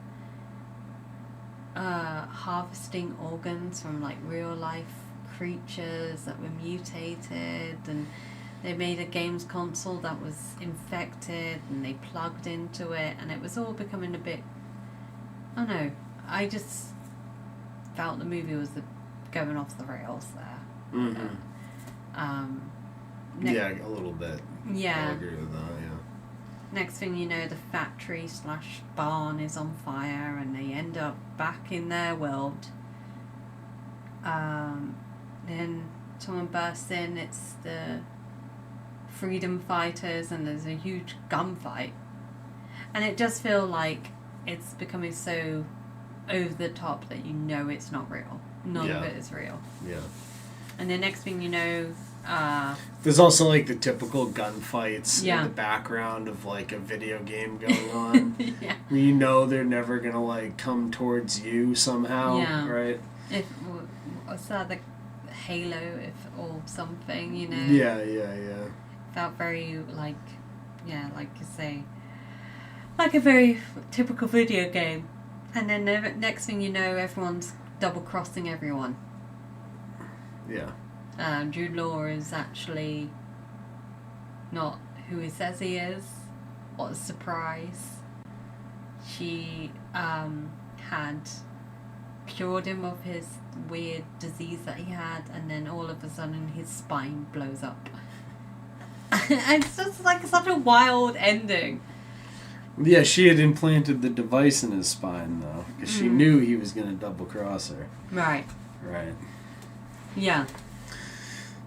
harvesting organs from like real life creatures that were mutated, and they made a games console that was infected, and they plugged into it, and it was all becoming a bit... I don't know. I just felt the movie was going off the rails there. Mm-hmm. Yeah, a little bit. Yeah. I agree with that, yeah. Next thing you know, the factory / barn is on fire, and they end up back in their world. Then someone bursts in, it's the freedom fighters, and there's a huge gunfight. And it does feel like it's becoming so over the top that you know it's not real. None of it is real. Yeah. And the next thing you know... there's also like the typical gunfights Yeah. in the background of like a video game going on. Yeah. You know they're never gonna like come towards you somehow, Yeah. right? If what's that, the Halo, or something, you know. Yeah. Felt very like you say, like a very typical video game. And then the next thing you know, everyone's double crossing everyone. Yeah. Jude Law is actually not who he says he is. What a surprise. She had cured him of his weird disease that he had, and then all of a sudden his spine blows up. It's just like such a wild ending. Yeah, she had implanted the device in his spine, though, because she knew he was going to double-cross her. Right. Right. Yeah.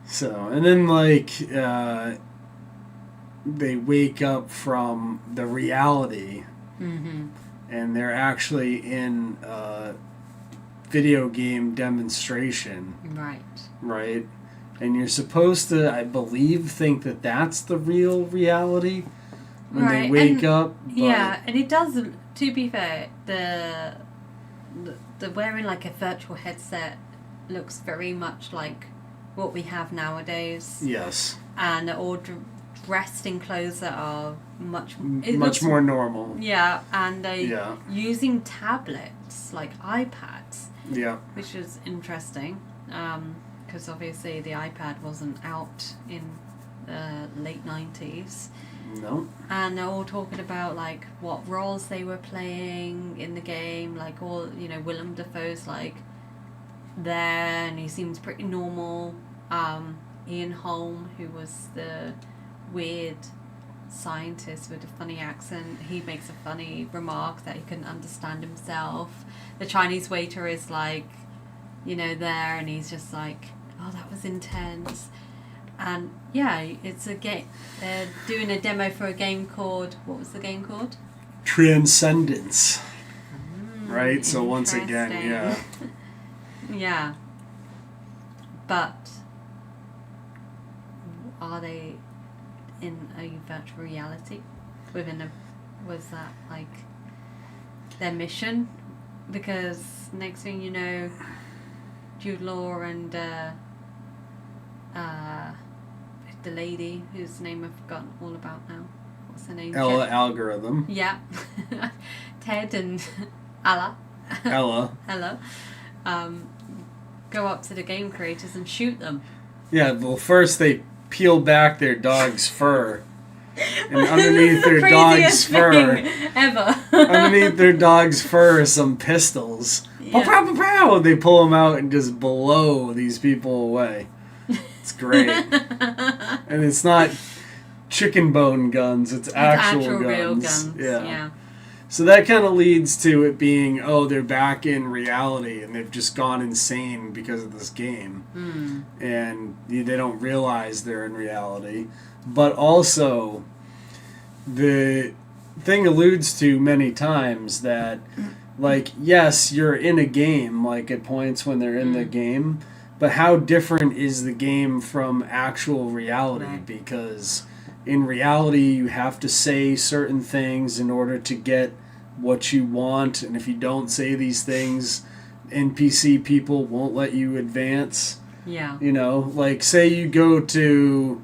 So, and then, like, they wake up from the reality, and they're actually in a video game demonstration. Right. Right? And you're supposed to, I believe, think that that's the real reality when they wake up. But yeah, and it does, to be fair, the wearing like a virtual headset looks very much like what we have nowadays. Yes. And they're all dressed in clothes that are much more normal. Yeah, and they're using tablets like iPads. Yeah. Which is interesting, because obviously the iPad wasn't out in the late 90s. No. And they're all talking about like what roles they were playing in the game, like all, you know, Willem Dafoe's like there and he seems pretty normal. Ian Holm, who was the weird scientist with a funny accent, he makes a funny remark that he couldn't understand himself. The Chinese waiter is like, you know, there, and he's just like, oh, that was intense. And yeah, it's a game. They're doing a demo for a game called, what was the game called? Transcendence. Right? So once again, yeah. Yeah. But are they in a virtual reality? Was that like their mission? Because next thing you know, Jude Law and the lady whose name I've forgotten all about now. What's her name? Algorithm. Yeah. Ted and Ella. Ella. Go up to the game creators and shoot them. Yeah, well, first they peel back their dog's fur. And underneath their dog's fur, underneath their dog's fur, are some pistols. Yeah. Pow, pow, pow! They pull them out and just blow these people away. It's great. And it's not chicken bone guns; it's actual guns. Real guns. Yeah. So that kind of leads to it being, oh, they're back in reality and they've just gone insane because of this game, and they don't realize they're in reality. But also, the thing alludes to many times that, like, yes, you're in a game, like at points when they're in the game, but how different is the game from actual reality? Right. Because in reality, you have to say certain things in order to get what you want, and if you don't say these things, NPC people won't let you advance. Yeah. You know, like, say you go to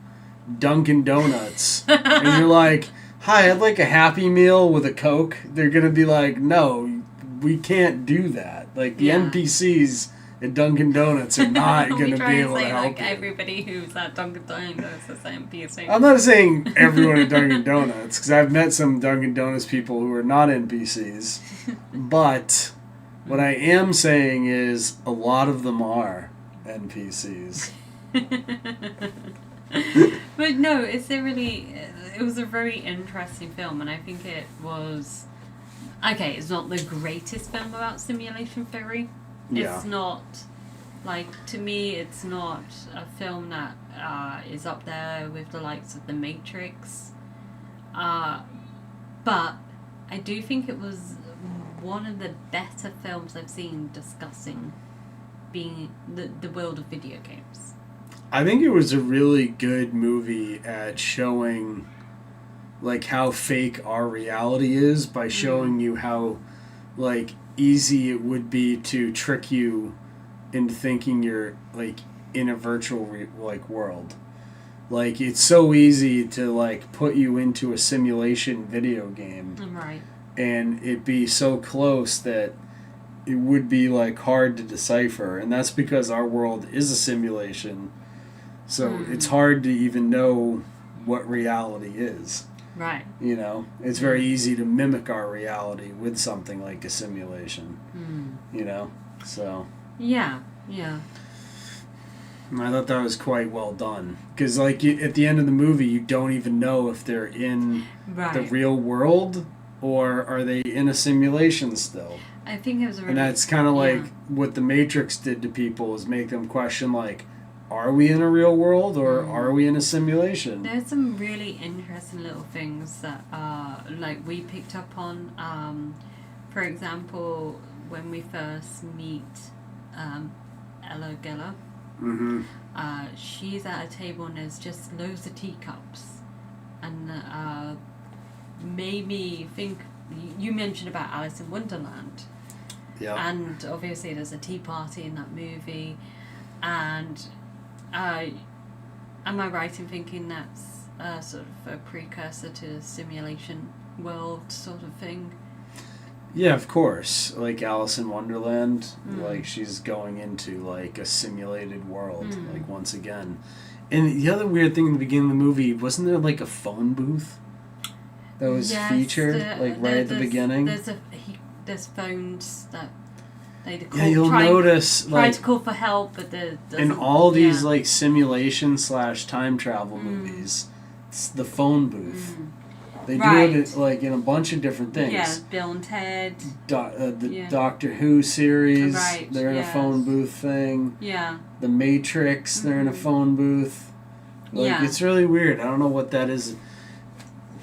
Dunkin' Donuts and you're like, hi, I'd like a Happy Meal with a Coke. They're gonna be like, no, we can't do that. Like, the NPCs at Dunkin' Donuts are not gonna be able to help you. Everybody who's at Dunkin' Donuts is an NPC. I'm not saying everyone at Dunkin' Donuts, because I've met some Dunkin' Donuts people who are not NPCs, but what I am saying is a lot of them are NPCs. But no, it was a very interesting film, and I think it was, okay, it's not the greatest film about simulation theory. Yeah. It's not, like, to me, it's not a film that is up there with the likes of The Matrix. But I do think it was one of the better films I've seen discussing being the world of video games. I think it was a really good movie at showing, like, how fake our reality is by showing you how, like, easy it would be to trick you into thinking you're, like, in a virtual world. Like, it's so easy to, like, put you into a simulation video game, right, and it be so close that it would be, like, hard to decipher, and that's because our world is a simulation, so it's hard to even know what reality is. Right. You know, it's very easy to mimic our reality with something like a simulation. You know, So. Yeah. And I thought that was quite well done. Because, like, at the end of the movie, you don't even know if they're in the real world or are they in a simulation still. I think it was really... And that's kind of like what the Matrix did to people, is make them question, like, are we in a real world or are we in a simulation? There's some really interesting little things that like we picked up on. For example, when we first meet Ella Geller, she's at a table and there's just loads of teacups, and made me think. You mentioned about Alice in Wonderland, and obviously there's a tea party in that movie, and am I right in thinking that's sort of a precursor to simulation world sort of thing? Yeah, of course. Like Alice in Wonderland, like she's going into like a simulated world, like once again. And the other weird thing in the beginning of the movie, wasn't there like a phone booth that was featured right at the beginning? There's phones that they call. Yeah, you'll notice try like to call for help, but in all these like simulation / time travel movies, it's the phone booth. They do it like in a bunch of different things. Yeah, Bill and Ted. The Doctor Who series, they're in a phone booth thing. Yeah. The Matrix, they're in a phone booth. Like, it's really weird. I don't know what that is.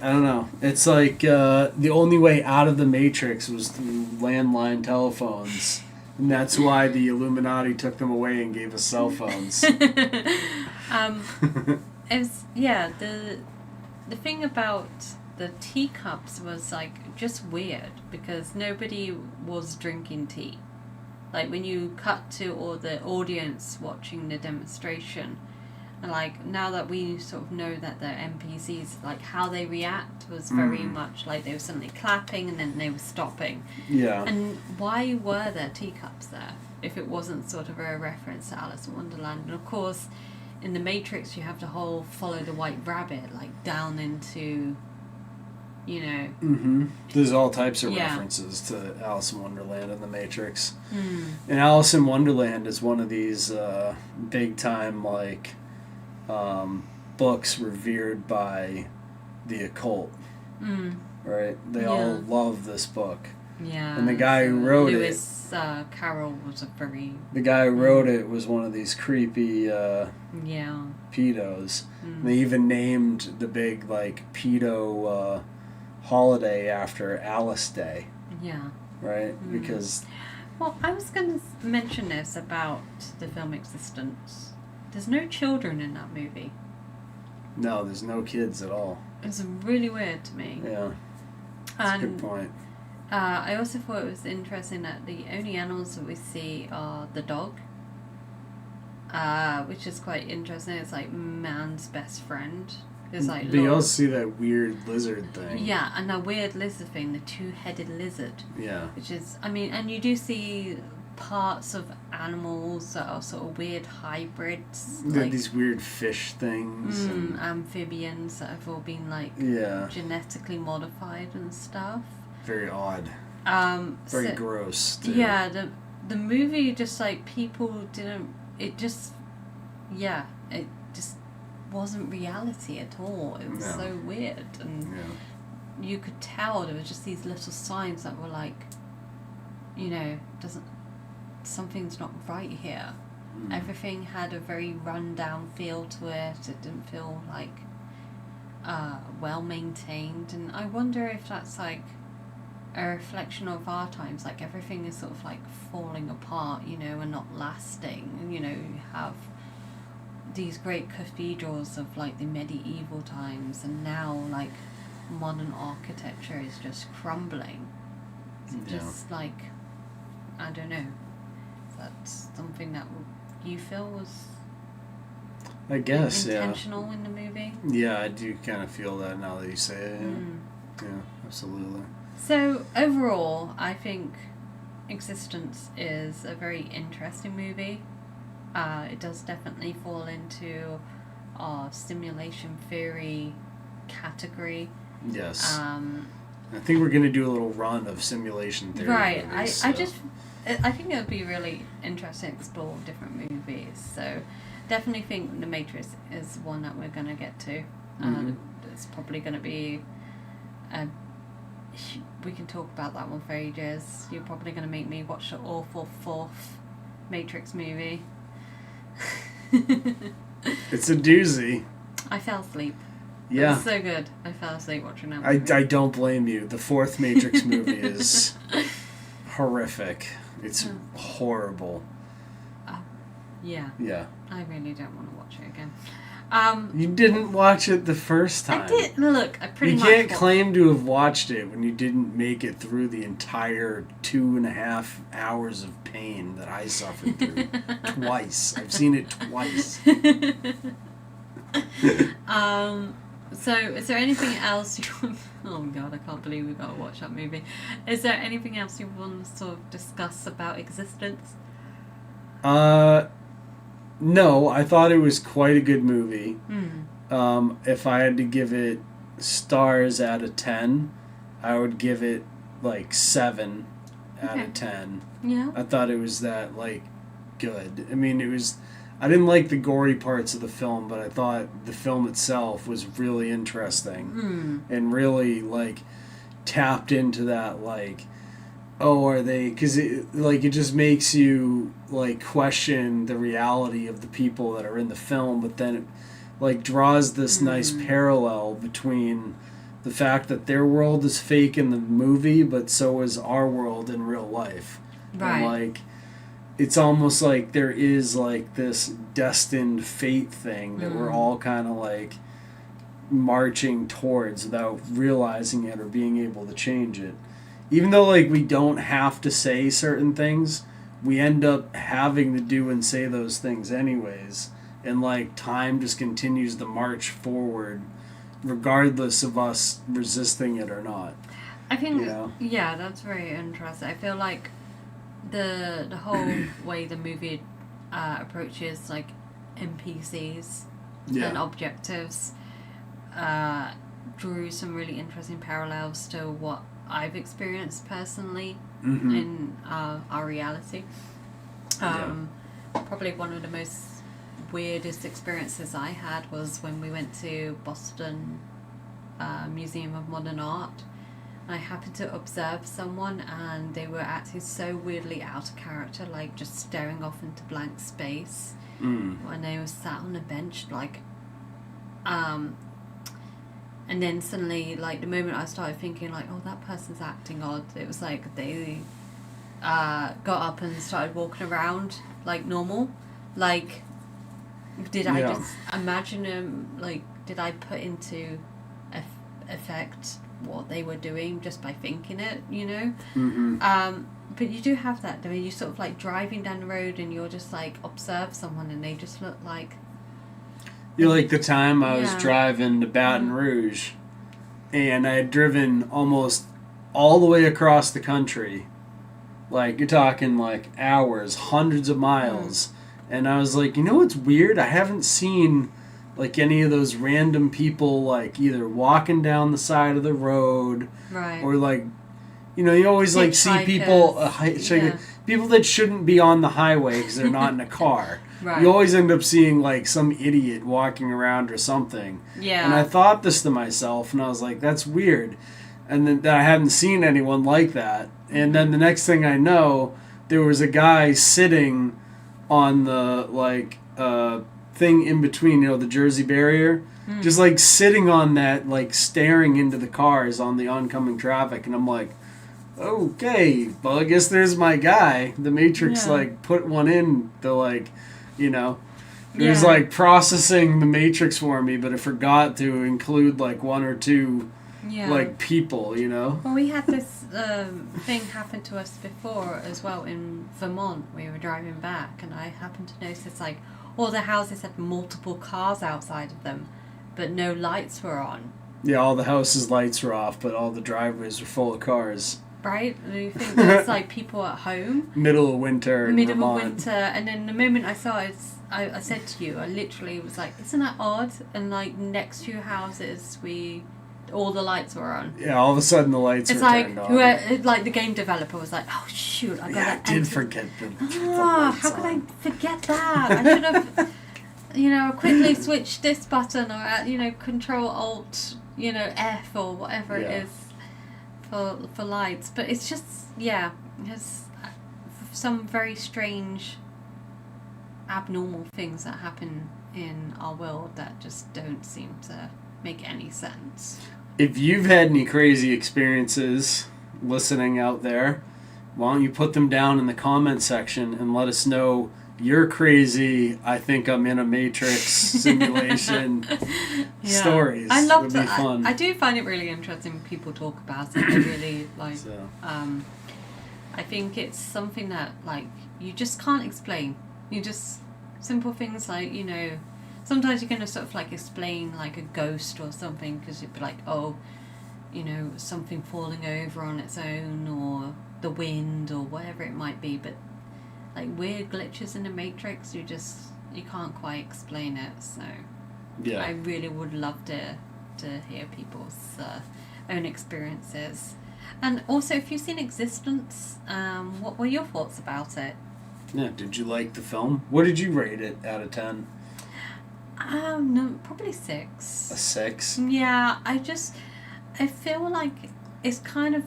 I don't know. It's like the only way out of the Matrix was through landline telephones. And that's why the Illuminati took them away and gave us cell phones. The thing about the teacups was like just weird because nobody was drinking tea. Like when you cut to all the audience watching the demonstration, and like now that we sort of know that they're NPCs, like how they react was very much like they were suddenly clapping and then they were stopping. Yeah. And why were there teacups there if it wasn't sort of a reference to Alice in Wonderland? And of course, in the Matrix, you have the whole follow the white rabbit, like down into, you know. There's all types of references to Alice in Wonderland and the Matrix. And Alice in Wonderland is one of these big time like books revered by the occult. Right? They all love this book. Yeah. And the guy who wrote Lewis Carroll was a very... The guy who wrote it was one of these creepy pedos. And they even named the big like pedo holiday after Alice Day. Yeah. Right? Because... Well, I was going to mention this about the Film Existenz. There's no children in that movie. No, there's no kids at all. It's really weird to me. Yeah. That's a good point. I also thought it was interesting that the only animals that we see are the dog, which is quite interesting. It's like man's best friend. There's like but you also see that weird lizard thing. Yeah, and that weird lizard thing, the two-headed lizard. Yeah. Which is, I mean, and you do see parts of animals that are sort of weird hybrids. Like these weird fish things. And amphibians that have all been like genetically modified and stuff. Very odd. Very gross, too. Yeah, the movie just like people didn't... It just wasn't reality at all. It was so weird. And you could tell there were just these little signs that were like, you know, something's not right here. Everything had a very run-down feel to it. It didn't feel like well maintained. And I wonder if that's like a reflection of our times, like everything is sort of like falling apart, you know, and not lasting. And, you know, you have these great cathedrals of like the medieval times, and now like modern architecture is just crumbling. It's just like, I don't know, that's something that you feel was, I guess, intentional in the movie. Yeah, I do kind of feel that now that you say it. Yeah, absolutely. So overall, I think Existenz is a very interesting movie. It does definitely fall into our simulation theory category. Yes. I think we're going to do a little run of simulation theory. Right. Movies, I just I think it would be really interesting to explore different movies. So definitely think The Matrix is one that we're going to get to. It's probably going to be... we can talk about that one for ages. You're probably going to make me watch the awful 4th Matrix movie. It's a doozy. I fell asleep. Yeah. It was so good. I fell asleep watching that movie. I don't blame you. The 4th Matrix movie is horrific. It's horrible. Yeah. Yeah. I really don't want to watch it again. You didn't watch it the first time. I did. Look, I pretty much... You can't claim to have watched it when you didn't make it through the entire 2.5 hours of pain that I suffered through. Twice. I've seen it twice. So, is there anything else you want... Oh God, I can't believe we got to watch that movie. Is there anything else you want to sort of discuss about Existence? No, I thought it was quite a good movie. If I had to give it stars out of 10, I would give it like 7 out of 10. Yeah. I thought it was that like good. I mean, it was... I didn't like the gory parts of the film, but I thought the film itself was really interesting and really like tapped into that like, oh, are they? Because it just makes you like question the reality of the people that are in the film, but then it like draws this nice parallel between the fact that their world is fake in the movie, but so is our world in real life. Right. And like, it's almost like there is like this destined fate thing that we're all kind of like marching towards without realizing it or being able to change it. Even though like we don't have to say certain things, we end up having to do and say those things anyways. And like time just continues to march forward regardless of us resisting it or not. I think, you know? Yeah, that's very interesting. I feel like the whole way the movie approaches like NPCs and objectives drew some really interesting parallels to what I've experienced personally in our reality. Probably one of the most weirdest experiences I had was when we went to Boston Museum of Modern Art. I happened to observe someone and they were acting so weirdly out of character, like just staring off into blank space when they were sat on a bench, like and then suddenly, like the moment I started thinking like, oh, that person's acting odd, it was like they got up and started walking around like normal. Like, did I just imagine them, like did I put into effect what they were doing just by thinking it, you know? But you do have that, I mean, you sort of like driving down the road and you're just like observe someone and they just look like... Like the time I was driving to Baton Rouge and I had driven almost all the way across the country. Like, you're talking like hours, hundreds of miles. And I was like, you know what's weird? I haven't seen like any of those random people like either walking down the side of the road or like, you know, you always like see people people that shouldn't be on the highway because they're not in a car. You always end up seeing like some idiot walking around or something. And I thought this to myself and I was like, that's weird. And then I hadn't seen anyone like that. And then the next thing I know, there was a guy sitting on the like thing in between, you know, the Jersey barrier, just like sitting on that, like staring into the cars on the oncoming traffic. And I'm like, okay, well, I guess there's my guy. The Matrix like put one in the like, you know, it was like processing the Matrix for me, but it forgot to include like one or two like people, you know. Well, we had this thing happen to us before as well in Vermont. We were driving back and I happened to notice like all the houses had multiple cars outside of them, but no lights were on. Yeah, all the houses' lights were off, but all the driveways were full of cars. Right? And you think that's like people at home. Middle of winter in Vermont. And then the moment I saw it, I said to you, I literally was like, isn't that odd? And like next few houses, all the lights were on. Yeah, all of a sudden the lights were turned on. It's like the game developer was like, oh shoot, I did forget the how could I forget that? I should have, quickly switched this button or, Control Alt, F or whatever it is for lights. But it's just, it has some very strange, abnormal things that happen in our world that just don't seem to make any sense. If you've had any crazy experiences listening out there, why don't you put them down in the comment section and let us know your crazy, I think I'm in a Matrix simulation stories. I love that. Would be fun. I do find it really interesting when people talk about it. I really like. So. I think it's something that you just can't explain. You just simple things like sometimes you're going to sort of explain a ghost or something because you'd be like, oh, something falling over on its own or the wind or whatever it might be, but weird glitches in the Matrix, you can't quite explain it. So yeah, I really would love to hear people's own experiences. And also, if you've seen Existenz, what were your thoughts about it? Yeah, did you like the film? What did you rate it out of 10? No, probably 6. A 6? Yeah, I feel like it's kind of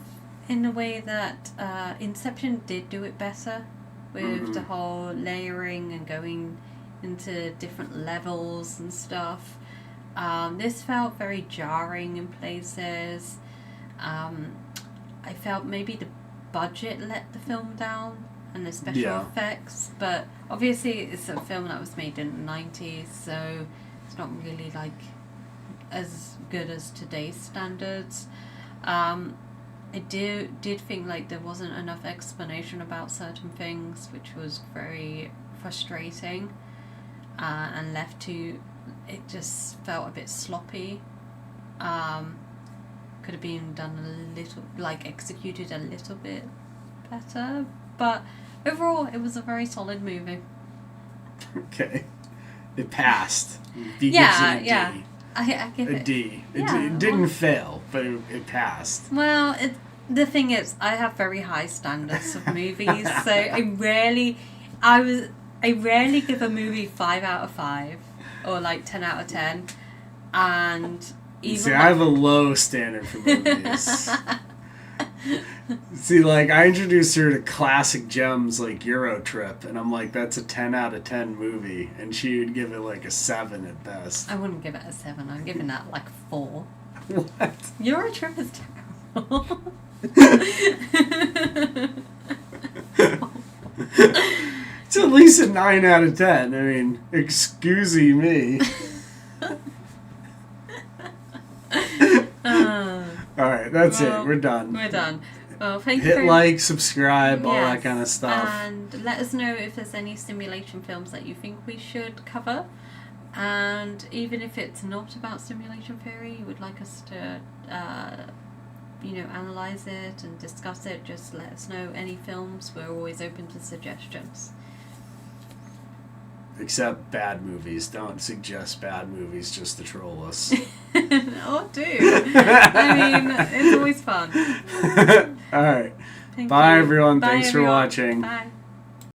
in a way that Inception did do it better with the whole layering and going into different levels and stuff. This felt very jarring in places. I felt maybe the budget let the film down and the special effects, but obviously it's a film that was made in the 90s, so it's not really as good as today's standards. I did think there wasn't enough explanation about certain things, which was very frustrating, and it just felt a bit sloppy. Could have been done a little, executed a little bit better, but overall it was a very solid movie. Okay. It passed. D yeah. I give it a D. It didn't fail, but it passed. Well, the thing is, I have very high standards of movies, so I rarely give a movie 5 out of 5 or 10 out of 10, and even I have a low standard for movies. See, I introduced her to classic gems like Euro Trip, and I'm like, that's a 10 out of 10 movie, and she would give it a 7 at best. I wouldn't give it a 7. I'm giving that 4. What? Euro Trip is terrible. It's at least a 9 out of 10. I mean, excuse me. Alright, that's it. We're done. We're done. Well, thank you. Hit subscribe, all that kind of stuff. And let us know if there's any simulation films that you think we should cover. And even if it's not about simulation theory, you would like us to, analyze it and discuss it, just let us know. Any films, we're always open to suggestions. Except bad movies. Don't suggest bad movies just to troll us. Or do. I mean, it's always fun. Alright. Thank Bye, you. everyone. Bye, Thanks everyone. for watching. Bye.